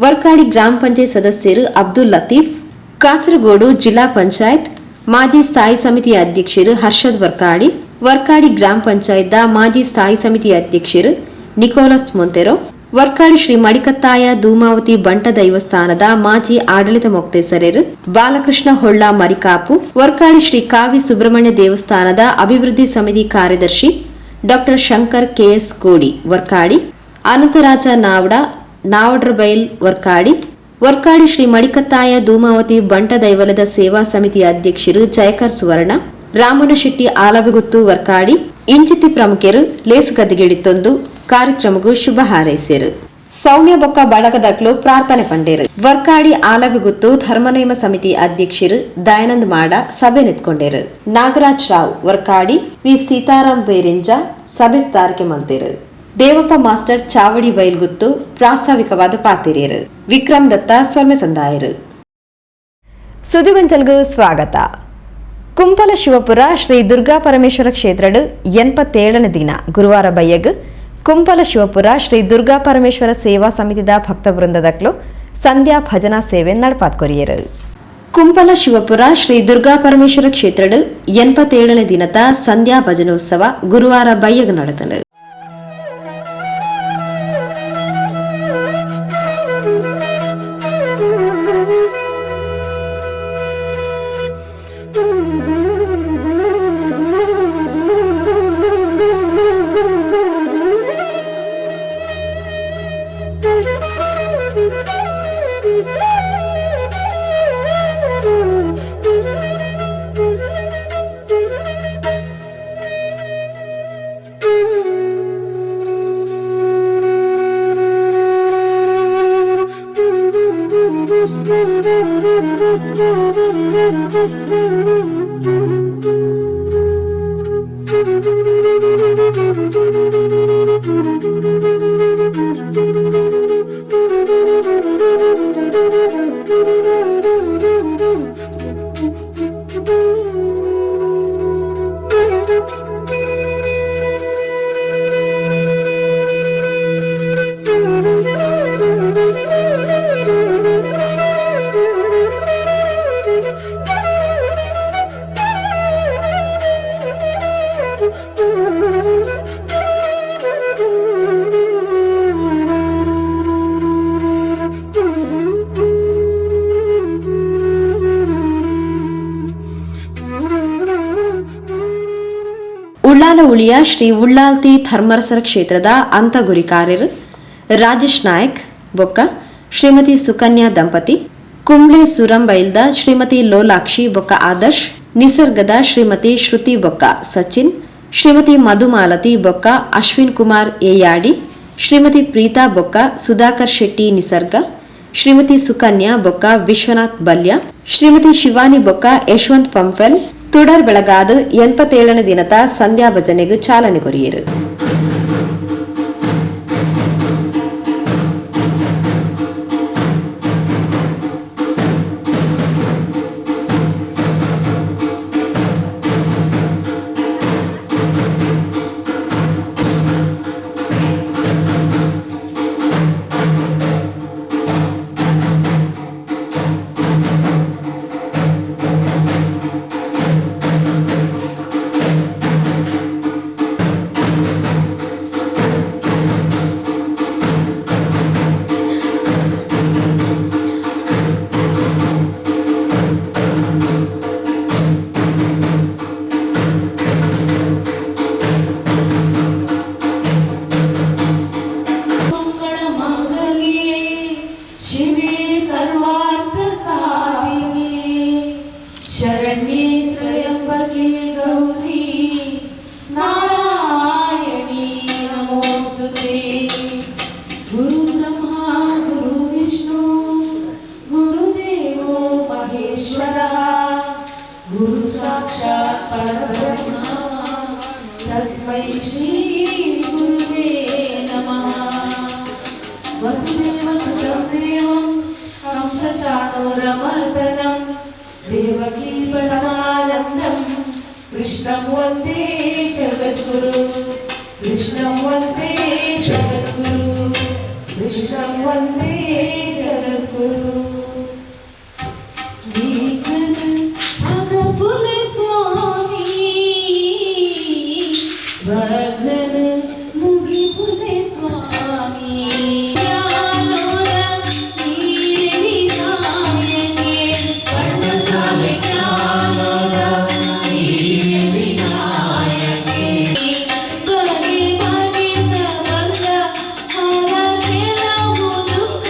ವರ್ಕಾಡಿ ಗ್ರಾಮ ಪಂಚಾಯತ್ ಸದಸ್ಯರು ಅಬ್ದುಲ್ ಲತೀಫ್, ಕಾಸರಗೋಡು ಜಿಲ್ಲಾ ಪಂಚಾಯತ್ ಮಾಜಿ ಸ್ಥಾಯಿ ಸಮಿತಿಯ ಅಧ್ಯಕ್ಷರು ಹರ್ಷದ್ ವರ್ಕಾಡಿ, ವರ್ಕಾಡಿ ಗ್ರಾಮ ಪಂಚಾಯತ್ದ ಮಾಜಿ ಸ್ಥಾಯಿ ಸಮಿತಿಯ ಅಧ್ಯಕ್ಷರು ನಿಕೋಲಸ್ ಮೊಂತೆರೋ, ವರ್ಕಾಡಿ ಶ್ರೀ ಮಡಿಕತ್ತಾಯ ಧೂಮಾವತಿ ಬಂಟ ದೈವಸ್ಥಾನದ ಮಾಜಿ ಆಡಳಿತ ಮೊಕ್ತೇಸರರು ಬಾಲಕೃಷ್ಣ ಹೊಳ್ಳ ಮರಿಕಾಪು, ವರ್ಕಾಡಿ ಶ್ರೀ ಕಾವಿ ಸುಬ್ರಹ್ಮಣ್ಯ ದೇವಸ್ಥಾನದ ಅಭಿವೃದ್ಧಿ ಸಮಿತಿ ಕಾರ್ಯದರ್ಶಿ ಡಾ ಶಂಕರ್ ಕೆಎಸ್ ಕೋಡಿ ವರ್ಕಾಡಿ, ಅನಂತರಾಜ ನಾವಡ ನಾವಡ್ರಬೈಲ್ ವರ್ಕಾಡಿ, ವರ್ಕಾಡಿ ಶ್ರೀ ಮಡಿಕತ್ತಾಯ ಧೂಮಾವತಿ ಬಂಟ ದೈವಲದ ಸೇವಾ ಸಮಿತಿಯ ಅಧ್ಯಕ್ಷರು ಜಯಕರ್ ಸುವರ್ಣ, ರಾಮನ ಶೆಟ್ಟಿ ಆಲಬೆಗುತ್ತು ವರ್ಕಾಡಿ ಇಂಚಿತಿ ಪ್ರಮುಖರು ಲೇಸು ಗದ್ದೆಗಿಡಿತೊಂದು ಕಾರ್ಯಕ್ರಮಕ್ಕೂ ಶುಭ ಹಾರೈಸಿದರು. ಸೌಮ್ಯ ಬೊಕ್ಕ ಬಳಗದಕ್ಲು ಪ್ರಾರ್ಥನೆ ಪಂಡೇರು. ವರ್ಕಾಡಿ ಆಲವಿಗುತ್ತು ಧರ್ಮನೇಮ ಸಮಿತಿ ಅಧ್ಯಕ್ಷರು ದಯಾನಂದ್ ಮಾಡ ಸಭೆ ನೆತ್ಕೊಂಡೇರು. ನಾಗರಾಜ್ ರಾವ್ ವರ್ಕಾಡಿ ವಿ ಸೀತಾರಾಮ್ ಬೇರಿಂಜ ಸಭೆ ಸ್ಥಾರಿಕೆ ಮಲ್ತೇರು. ದೇವಪ್ಪ ಮಾಸ್ಟರ್ ಚಾವಡಿ ಬೈಲ್ಗುತ್ತು ಪ್ರಾಸ್ತಾವಿಕವಾದ ಪಾತಿರಿಯರು. ವಿಕ್ರಮ್ ದತ್ತ ಸೊಲ್ಮೆ ಸಂದಾಯರು. ಸುದ್ದಿಗೊಂಚಲ್ಗೂ ಸ್ವಾಗತ. ಕುಂಪಲ ಶಿವಪುರ ಶ್ರೀ ದುರ್ಗಾ ಪರಮೇಶ್ವರ ಕ್ಷೇತ್ರಡು 87ನೇ ದಿನ ಗುರುವಾರ ಬಯ್ಯಗ್ ಕುಂಪಲ ಶಿವಪುರ ಶ್ರೀ ದುರ್ಗಾ ಪರಮೇಶ್ವರ ಸೇವಾ ಸಮಿತಿದ ಭಕ್ತ ವೃಂದದಕ್ಲು ಸಂಧ್ಯಾ ಭಜನಾ ಸೇವೆ ನಡಪಾತ್ಕೊರಿಯರು. ಕುಂಪಲ ಶಿವಪುರ ಶ್ರೀ ದುರ್ಗಾ ಪರಮೇಶ್ವರ ಕ್ಷೇತ್ರಡು 87ನೇ ದಿನದ ಸಂಧ್ಯಾ ಭಜನೋತ್ಸವ ಗುರುವಾರ ಬಯ್ಯಗ್ ನಡೆದನು. ಉಳ್ಳಾಲ ಉಳಿಯ ಶ್ರೀ ಉಳ್ಳಾಲ್ತಿ ಧರ್ಮರಸರ ಕ್ಷೇತ್ರದ ಅಂತಗುರಿ ಕಾರ್ಯರು ರಾಜೇಶ್ ನಾಯಕ್ ಬೊಕ್ಕ ಶ್ರೀಮತಿ ಸುಕನ್ಯಾ ದಂಪತಿ, ಕುಂಬ್ಳೆ ಸುರಂಬೈಲ್ದ ಶ್ರೀಮತಿ ಲೋಲಾಕ್ಷಿ ಬೊಕ್ಕ ಆದರ್ಶ್, ನಿಸರ್ಗದ ಶ್ರೀಮತಿ ಶ್ರುತಿ ಬೊಕ್ಕ ಸಚಿನ್, ಶ್ರೀಮತಿ ಮಧುಮಾಲತಿ ಬೊಕ್ಕ ಅಶ್ವಿನ್ ಕುಮಾರ್ ಎಯಾಡಿ, ಶ್ರೀಮತಿ ಪ್ರೀತಾ ಬೊಕ್ಕ ಸುಧಾಕರ್ ಶೆಟ್ಟಿ ನಿಸರ್ಗ, ಶ್ರೀಮತಿ ಸುಕನ್ಯಾ ಬೊಕ್ಕ ವಿಶ್ವನಾಥ್ ಬಲ್ಯ, ಶ್ರೀಮತಿ ಶಿವಾನಿ ಬೊಕ್ಕ ಯಶವಂತ್ ಪಂಫೆಲ್ ತುಡರ್ ಬೆಳಗಾದ 87ನೇ ದಿನದ ಸಂಧ್ಯಾ ಭಜನೆಗೂ ಚಾಲನೆ ಕೊರಿಯರು. ದುಃಖ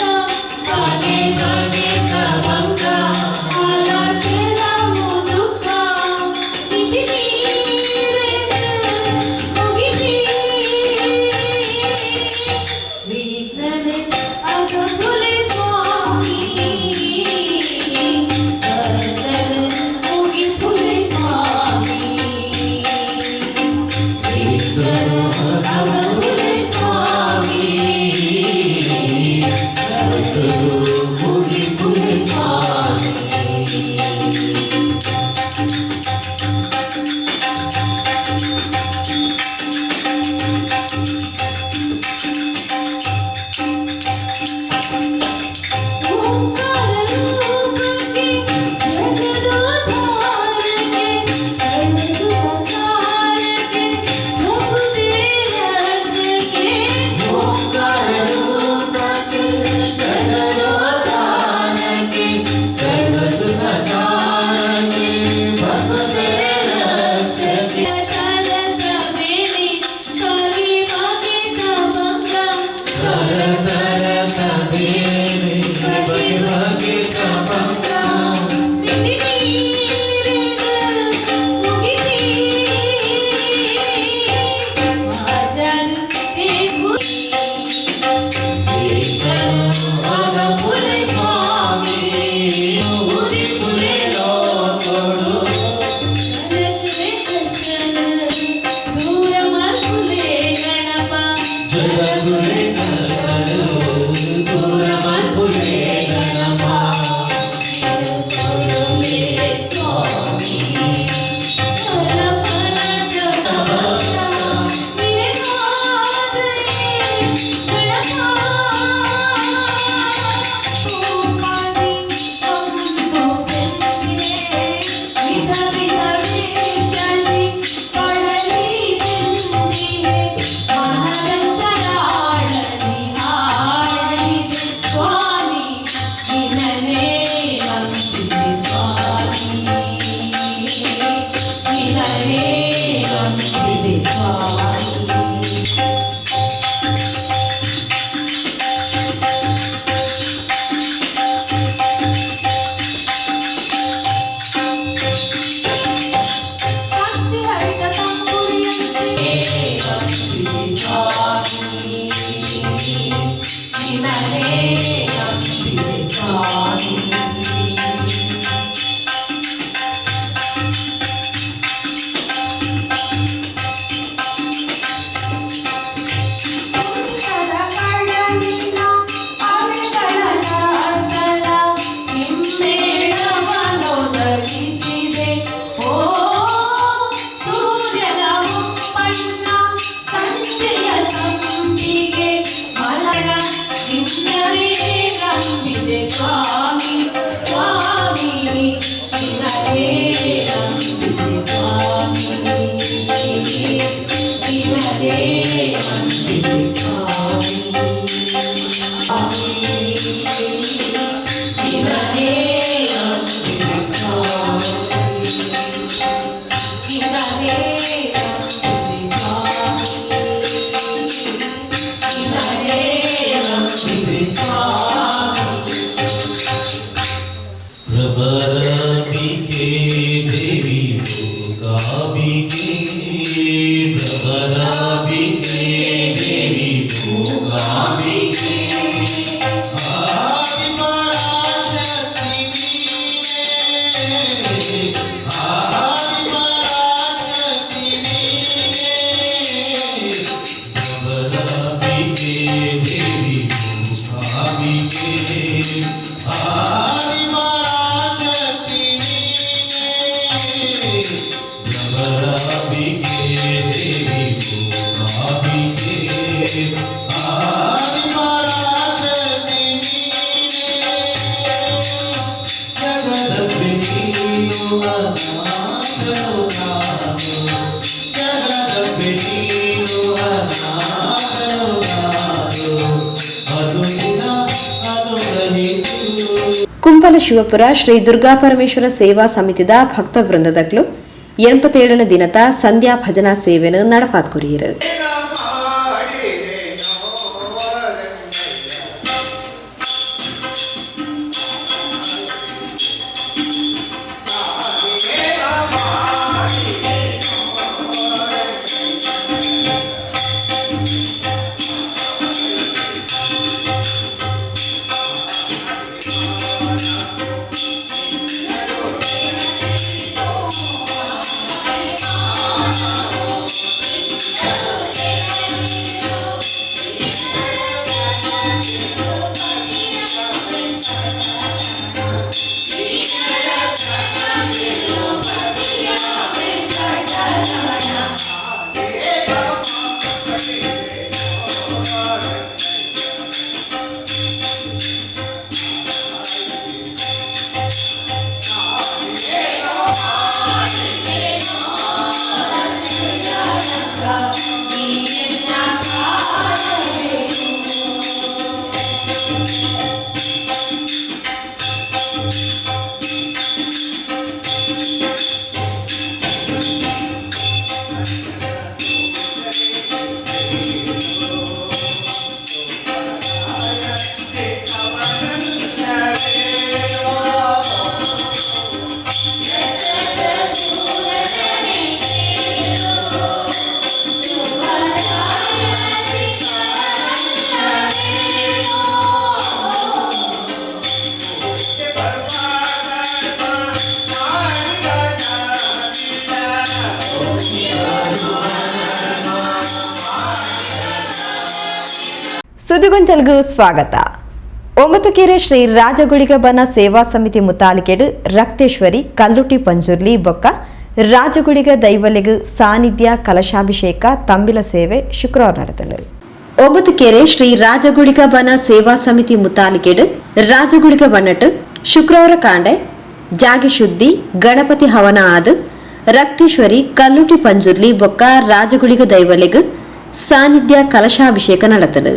ಕುಂಬಲ ಶಿವಪುರ ಶ್ರೀ ದುರ್ಗಾ ಪರಮೇಶ್ವರ ಸೇವಾ ಸಮಿತಿದ ಭಕ್ತ ವೃಂದದಗಳು 87ನೇ ದಿನದ ಸಂಧ್ಯಾ ಭಜನಾ ಸೇವೆಯನ್ನು ನಡಪಾತ್ಕೊರಿಯರು. ಸುದ್ದಿಗೊಂಚಲ್ಗೂ ಸ್ವಾಗತ. ಒಮ್ಮತುಕೆರೆ ಶ್ರೀ ರಾಜಗುಳಿಗ ಬನ ಸೇವಾ ಸಮಿತಿ ಮುತಾಲಿಕೆಡು ರಕ್ತೇಶ್ವರಿ ಕಲ್ಲುಟಿ ಪಂಜುರ್ಲಿ ಬೊಕ್ಕ ರಾಜಗುಳಿಗ ದೈವಲೆಗು ಸಾನ್ನಿಧ್ಯ ಕಲಶಾಭಿಷೇಕ ತಂಬಿಲ ಸೇವೆ ಶುಕ್ರವಾರ ನಡೆದನು. ಒಮ್ಮತುಕೆರೆ ಶ್ರೀ ರಾಜಗುಳಿಗ ಬನ ಸೇವಾ ಸಮಿತಿ ಮುತಾಲಿಕೆಡು ರಾಜಗುಳಿಗ ಬನ್ನಟ್ಟು ಶುಕ್ರವಾರ ಕಾಂಡೆ ಜಾಗಿ ಶುದ್ಧಿ ಗಣಪತಿ ಹವನ ಆದು ರಕ್ತೇಶ್ವರಿ ಕಲ್ಲುಟಿ ಪಂಜುರ್ಲಿ ಬೊಕ್ಕ ರಾಜಗುಳಿಗ ದೈವಲೆಗು ಸಾನ್ನಿಧ್ಯ ಕಲಶಾಭಿಷೇಕ ನಡೆದನು.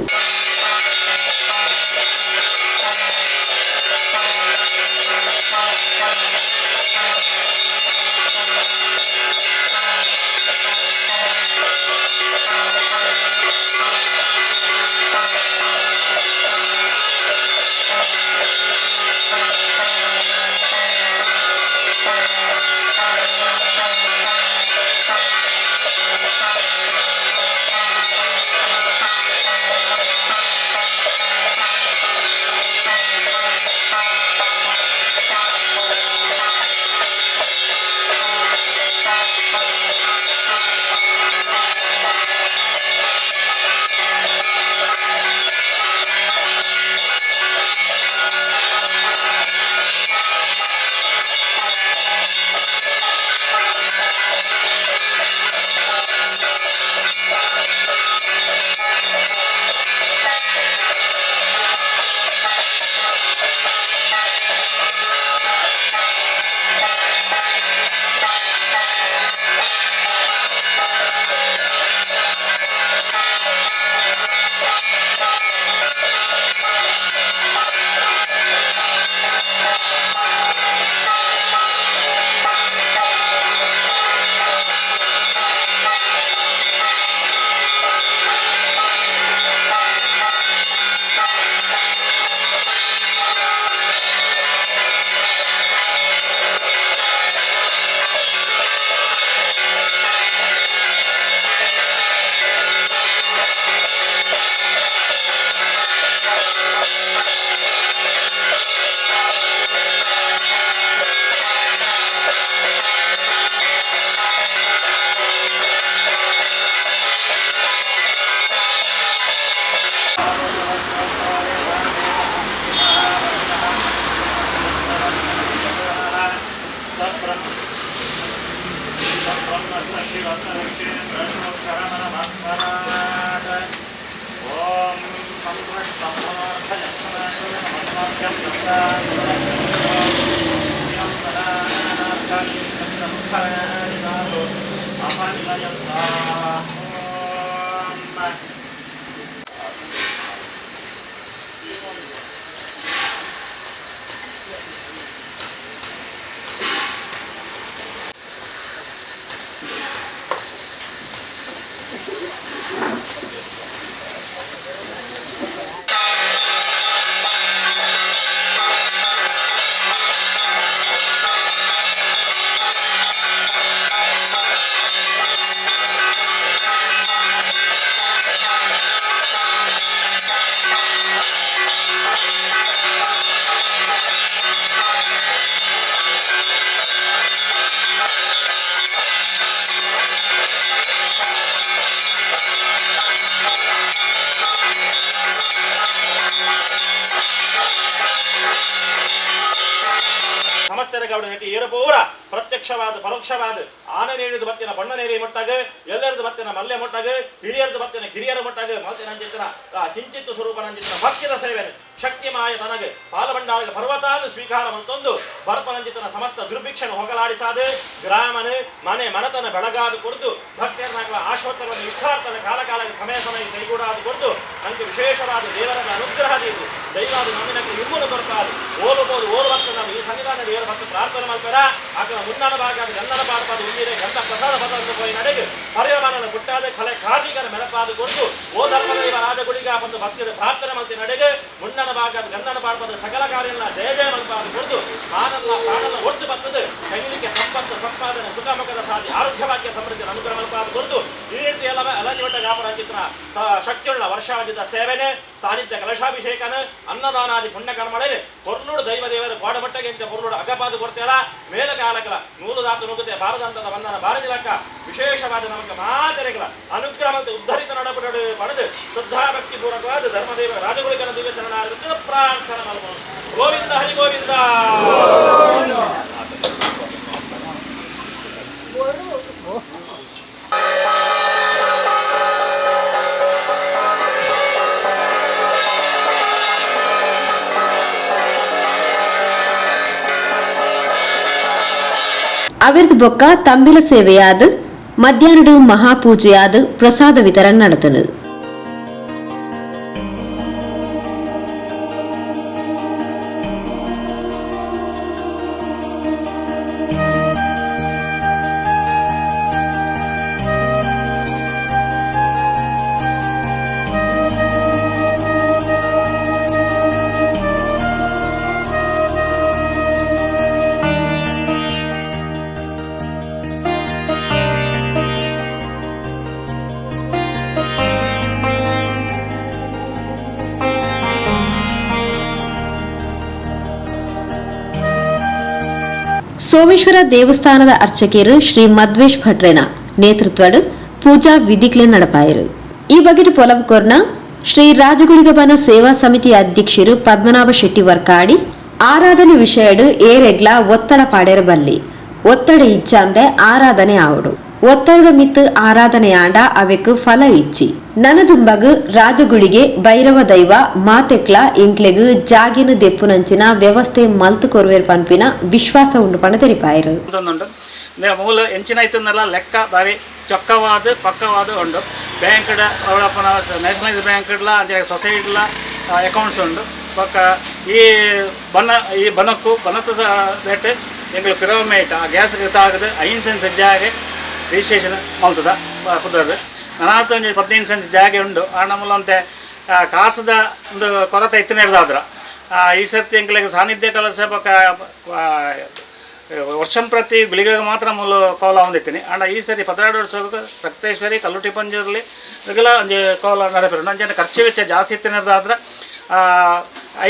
ಏರಪೂರ ಪ್ರತ್ಯಕ್ಷವಾದ ಪರೋಕ್ಷವಾದ ಆನನೇರಿದ ಬತ್ತಿನ ಬಣ್ಣನೇರಿ ಮೊಟ್ಟಾಗ ಎಲ್ಲರದು ಬತ್ತಿನ ಮಲ್ಲೆ ಮೊಟ್ಟಾಗ ಹಿರಿಯರದು ಬತ್ತಿನ ಕಿರಿಯರ ಮೊಟ್ಟಾಗ ಮಲ್ತಿನಂಚಿತನ ಕಿಂಚಿತ್ತು ಸ್ವರೂಪನಂಚಿತನ ಭಕ್ತಿದ ಸೇವೆನು ಶಕ್ತಿಮಾಯ ತನಗೆ ಪಾಲಬಂಡಾಗ ಪರ್ವತಾದ ಸ್ವೀಕಾರ ಮಂತೊಂದು ಬರ್ಪನಂಚಿತನ ಸಮಸ್ತ ದುರ್ಭಿಕ್ಷನು ಹೊಗಲಾಡಿಸಾದ ಗ್ರಾಮನು ಮನೆ ಮನತನ ಬೆಳಗಾದ ಕೊಡ್ದು ಭಕ್ತರನಾಗಲ ಆಶೋತ್ತರವನ್ನು ಇಷ್ಟಾರ್ಥನ ಕಾಲ ಕಾಲಕ್ಕೆ ಸಮಯ ಸಮಯ ಕೈಗೂಡಾದ ಕೊಡ್ದು ನಂಗೆ ವಿಶೇಷವಾದ ದೇವರದ ಅನುಗ್ರಹ ದೀದು ದೈವ ಕೊರಕಾದು ನಮ್ಮಿನಕ್ಕೆ ಇಮ್ಮನು ಕೊರಕಾದು ಓಲುಬೋದು ಓಲು ಭಕ್ತ ನಾವು ಈ ಸನ್ನಿಧಾನ ಏಳು ಭಕ್ತ ಪ್ರಾರ್ಥನೆ ಮಾಡ್ಬೇಡ ಆಕಳ ಮುನ್ನಣ ಭಾಗದ ಗಂಧನ ಪಾಡ್ಪಾದು ಉಂಡಿದೆ ಗಂಧ ಪ್ರಸಾದ ಪದಾರ್ಥ ಹೋಗಿ ನಡೆಗೆ ಪರಿವಮನನ ಗುಟ್ಟಾದ ಕಲೆ ಕಾರ್ಮಿಕರ ಮೆನಪಾದು ಕೊಟ್ಟು ಓ ಧರ್ಮದೈವ ರಾಜಗುಡಿಗ ಬಂದು ಭಕ್ತಿಯ ಪ್ರಾರ್ಥನೆ ಮಾಡ್ತಿ ನಡೆಗೆ ಮುನ್ನಣ ಭಾಗದ ಗಂಧನ ಪಾಡ್ಪಾದ ಸಕಲ ಕಾರ್ಯನ ಜಯ ಜಯ ಮಲ್ಪಾದು ಕೊಡ್ದು ಮಾನಲ್ಲ ಪ್ರಾಣನ ಒಟ್ಟು ಬರ್ತದೆ ಕೈಲಿಕ್ಕೆ ಸಂಪತ್ತು ಸಂಪಾದನೆ ಸುಖಮುಖದ ಸಾಧಿ ಆರೋಗ್ಯವಾಕ್ಯ ಸಮೃದ್ಧಿ ಅನುಗ್ರಹ ಮಲ್ಪಾದು ಕೊಡ್ದು ಈ ರೀತಿ ಎಲ್ಲ ಅಲಂಜಿ ವ್ಯಾಪಾರ ಚಿತ್ರ ಶಕ್ತಿಯುಳ್ಳ ವರ್ಷಾವಧಿತ ಸೇವೆನೆ ಸಾನ್ನಿಧ್ಯ ಕಲಶಾಭಿಷೇಕನ ಅನ್ನದಾನಾದಿ ಪುಣ್ಯಕರ್ಮಳೆ ಪೊರ್ಲುಡು ದೈವ ದೇವರ ಗೋಡಮಟ್ಟಗೆ ಪೊರ್ಲುಡು ಅಗಪಾದು ಕೊಡ್ತೇರ ಮೇಲಕಾಲಕಲ ನೂಲು ದಾತು ನುಗ್ಗುತ್ತೆ ಭಾರತಂತದ ಬಂಧನ ಭಾರತಿಲಕ್ಕ ವಿಶೇಷವಾದ ನಮಗೆ ಮಾತೆರೆಗಳ ಅನುಗ್ರಹ ಮತ್ತು ಉದ್ಧರಿತ ನಡಪಡು ಪಡೆದು ಶುದ್ಧಾ ಭಕ್ತಿ ಪೂರ್ವಕವಾದ ಧರ್ಮದೇವ ರಾಜಗುಳಿಗನ ದಿವ್ಯ ಚರಣ ಪ್ರಾರ್ಥನೆ ಮಾಡಬಹುದು. ಗೋವಿಂದ ಹರಿ ಗೋವಿಂದ. ಅವಿರ್ದು ಬೊಕ್ಕ ತಂಬಿಲ ಸೇವೆಯಾದ ಮಧ್ಯಾಹ್ನಡು ಮಹಾಪೂಜೆಯಾದ ಪ್ರಸಾದ ವಿತರಣೆ ನಡೆದನು. ಸೋಮೇಶ್ವರ ದೇವಸ್ಥಾನದ ಅರ್ಚಕರು ಶ್ರೀ ಮಧ್ವೇಶ್ ಭಟ್ರೇನ ನೇತೃತ್ವದ ಪೂಜಾ ವಿಧಿಗಳು ನಡಪಾಯರು. ಈ ಬಗ್ಗೆ ಪೊಲಬಕೋರ್ನ ಶ್ರೀ ರಾಜಗುಳಿಗಬನ ಸೇವಾ ಸಮಿತಿ ಅಧ್ಯಕ್ಷರು ಪದ್ಮನಾಭ ಶೆಟ್ಟಿ ವರ್ಕಾಡಿ ಆರಾಧನೆ ವಿಷಯಡು ಏರೆಗ್ಲ ಒತ್ತಡ ಪಾಡೇರ ಬಲ್ಲಿ ಒತ್ತಡ ಇಚ್ಛಂದೆ ಆರಾಧನೆ ಆವಡು ಒತ್ತಡದ ಮಿತ್ತು ಆರಾಧನೆ ಆಂಡ ಅವೆಕ್ ಫಲ ಇಚ್ಚಿ ನನದುಂಬಗ್ ರಾಜಗುಳಿಗೆ ಭೈರವ ದೈವ ಮಾತೆಕ್ಲ ಇಂಕ್ಲೆಗ್ ಜಾಗಿನ ದೆಪ್ಪುನಂಚಿನ ವ್ಯವಸ್ಥೆ ಮಲ್ತು ಕೊರುವೇರ್ ಪನ್ಪಿನ ವಿಶ್ವಾಸ ಉಂಡು ಪಣ ತೆರಿಪಾಯರು. ಮೂಲ ಎಂಚಿನ ಇತ್ತನ್ನೆಲ್ಲ ಲೆಕ್ಕ ಬಾರಿ ಚೊಕ್ಕವಾದ ಪಕ್ಕವಾದ ಉಂಡು. ಬ್ಯಾಂಕ್ ಅವಳಪ್ಪನ ನ್ಯಾಷನಲೈಸ್ ಬ್ಯಾಂಕ್ ಅಂಚೆ ಸೊಸೈಟಿಲ ಅಕೌಂಟ್ಸ್ ಉಂಡು. ಪಕ್ಕ ಈ ಬನಕ್ಕೂ ಬನದ ರೇಟ್ ಎಂಗ್ಳು ಪಿರವಮೇಟ್ ಆ ಗ್ಯಾಸ್ ಗೊತ್ತಾಗದು 5 ಸೆನ್ಸ್ ಜಾಗೆ ರಿಜಿಸ್ಟ್ರೇಷನ್ ಮಲ್ತದ ಪುದರ್ದು ನನಾತ 15 ಸೆನ್ಸ್ ಜಾಗೆ ಉಂಡು. ಆ ನಮ್ಮಲ್ಲಂತೆ ಕಾಸದ ಒಂದು ಕೊರತೆ ಇತ್ತು ನಡೆದಾದ್ರ ಈ ಸರ್ತಿ ಎಂಗ್ಳಿಗೆ ಸಾನ್ನಿಧ್ಯ ಕಲಸ ಪಕ್ಕ ವರ್ಷಂ ಪ್ರತಿ ಗುಳಿಗೆ ಮಾತ್ರ ಮೂಲ ಕೋಲ ಹೊಂದಿತ್ತೀನಿ. ಆಂಡ ಈ ಸರಿ 16 ವರ್ಷಕ್ಕೆ ರಕ್ತೇಶ್ವರಿ ಕಲ್ಲುಟಿ ಪಂಜೂರಲ್ಲಿ ರೆಗ್ಯುಲ ಒಂಜಿ ಕೋಲ ನಡೆಪಿರು ನಂಜನ ಖರ್ಚು ವೆಚ್ಚ ಜಾಸ್ತಿ ಇತ್ತು ನಡೆದಾದ್ರೆ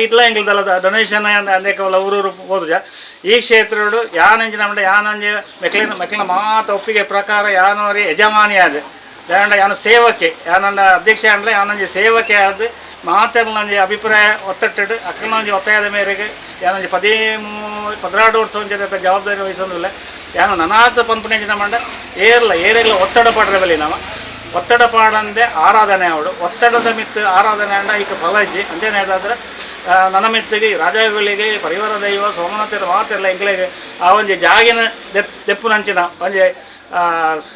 ಐಟ್ಲ ಎಂಗ್ಲದಲ್ಲ ಡೊನೇಷನ್ ಅನೇಕ ಊರೂರು ಹೋದ ಈ ಕ್ಷೇತ್ರಡು ಯಾನಂಜಿನ ಮಂಡ ಯಾನಂಜಿ ಮೆಕ್ಲಿನ ಮಾತ ಒಪ್ಪಿಗೆ ಪ್ರಕಾರ ಯಾನವರಿ ಯಜಮಾನಿ ಆದ ಯಾನ ಯಾನ ಸೇವಕ್ಕೆ ಯಾನಂದ ಅಧ್ಯಕ್ಷ ಅಂದ್ರೆ ಯಾನಂಜಿ ಸೇವಕ್ಕೆ ಆದ ಮಾತೆರ್ನಂಜಿ ಅಭಿಪ್ರಾಯ ಒತ್ತಟ್ಟಿಡು ಅಕ್ಕನಂಜಿ ಒತ್ತಾಯದ ಮೇರೆಗೆ ಯಾನಂಜಿ 16 ವರ್ಷ ಒಂಚ ಜವಾಬ್ದಾರಿ ವಹಿಸೋದಿಲ್ಲ ಯಾನು ನನಾತ ಪಂಪನೇಜಿನ ಮಂಡ ಏರೆಲ್ಲ ಒತ್ತಡ ಪಡ್ರೆ ಬಲಿ ನಾವು ಒತ್ತಡ ಪಾಡಂದೆ ಆರಾಧನೆ ಅವಡು ಒತ್ತಡದ ಮಿತ್ತು ಆರಾಧನೆ ಅಂಡ ಈಗ ಫಲ ಇಜ್ಜಿ ಅಂಜೇನು ಹೇಳಿದ್ರೆ ನನ್ನ ಮಿತ್ತಿಗೆ ರಾಜಗಳಿಗೆ ಪರಿವಾರ ದೈವ ಸೋಮನಾಥರ ಮಾತೆಲ್ಲ ಎಂಗ್ಳಿಗೆ ಆ ಒಂಜಿ ಜಾಗಿನ ದೆಪ್ಪುನಂಚಿನ ಒಂಜಿ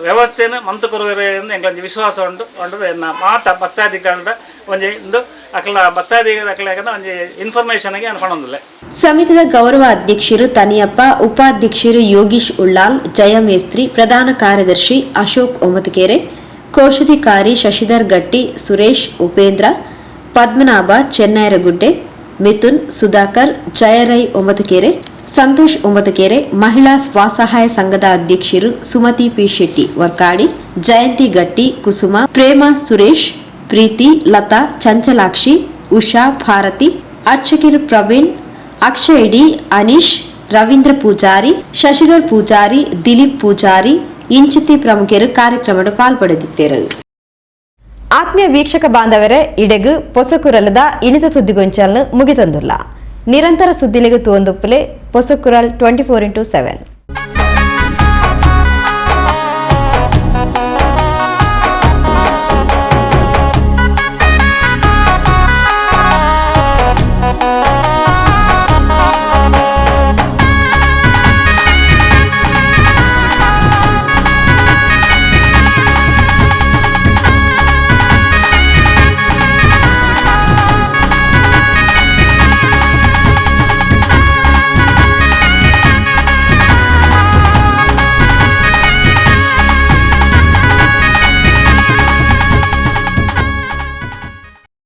ವ್ಯವಸ್ಥೆನ ಮಂತು ಕೊರುವೆರೆ ಎಂಗ್ಲೊಂಜಿ ವಿಶ್ವಾಸ ಉಂಟು ಎನ್ನ ಮಾತ ಭಕ್ತಾದಿಗಳ ಒಂಜಿ ಇಂದು ಅಕ್ಲ ಭಕ್ತಾದಿಗಳ ಅಕ್ಲಾಗ ಒಂಜಿ ಇನ್ಫಾರ್ಮೇಷನ್ಗೆ ಅನ್ಕೊಂಡೊಂದಿಲ್ಲ. ಸಮಿತಿಯ ಗೌರವ ಅಧ್ಯಕ್ಷರು ತನಿಯಪ್ಪ, ಉಪಾಧ್ಯಕ್ಷರು ಯೋಗೀಶ್ ಉಳ್ಳಾಲ್, ಜಯಮೇಸ್ತ್ರಿ, ಪ್ರಧಾನ ಕಾರ್ಯದರ್ಶಿ ಅಶೋಕ್ ಒಮ್ಮತಕೆರೆ, ಕೋಶಾಧಿಕಾರಿ ಶಶಿಧರ್ ಗಟ್ಟಿ, ಸುರೇಶ್, ಉಪೇಂದ್ರ, ಪದ್ಮನಾಭ, ಚೆನ್ನೈರಗುಡ್ಡೆ, ಮಿಥುನ್, ಸುಧಾಕರ್, ಜಯರೈ ಒಮ್ಮತಕೆರೆ, ಸಂತೋಷ್ ಒಮ್ಮತಕೆರೆ, ಮಹಿಳಾ ಸ್ವಸಹಾಯ ಸಂಘದ ಅಧ್ಯಕ್ಷರು ಸುಮತಿ ಪಿ ಶೆಟ್ಟಿ ವರ್ಕಾಡಿ, ಜಯಂತಿ ಗಟ್ಟಿ, ಕುಸುಮ, ಪ್ರೇಮ, ಸುರೇಶ್, ಪ್ರೀತಿ, ಲತಾ, ಚಂಚಲಾಕ್ಷಿ, ಉಷಾ, ಭಾರತಿ, ಅರ್ಚಕರು ಪ್ರವೀಣ್, ಅಕ್ಷಯ್ ಡಿ, ಅನೀಶ್, ರವೀಂದ್ರ ಪೂಜಾರಿ, ಶಶಿಧರ್ ಪೂಜಾರಿ, ದಿಲೀಪ್ ಪೂಜಾರಿ ಇಂಚಿತಿ ಪ್ರಮುಖರು ಕಾರ್ಯಕ್ರಮದ ಪಾಲ್ಪಡೆದಿದ್ದರು. ಆತ್ಮೀಯ ವೀಕ್ಷಕ ಬಾಂಧವರೇ, ಇಡೆಗು ಪೊಸಕುರಲದ ಇನಿತ ಸುದ್ದಿಗೊಂಚಲ್ನ ಮುಗಿತಂದುಲ್ಲ. ನಿರಂತರ ಸುದ್ದಿಲೆಗೆ ತೋಂದುಪ್ಪಲೆ ಪೊಸಕುರಲ್ 24x7.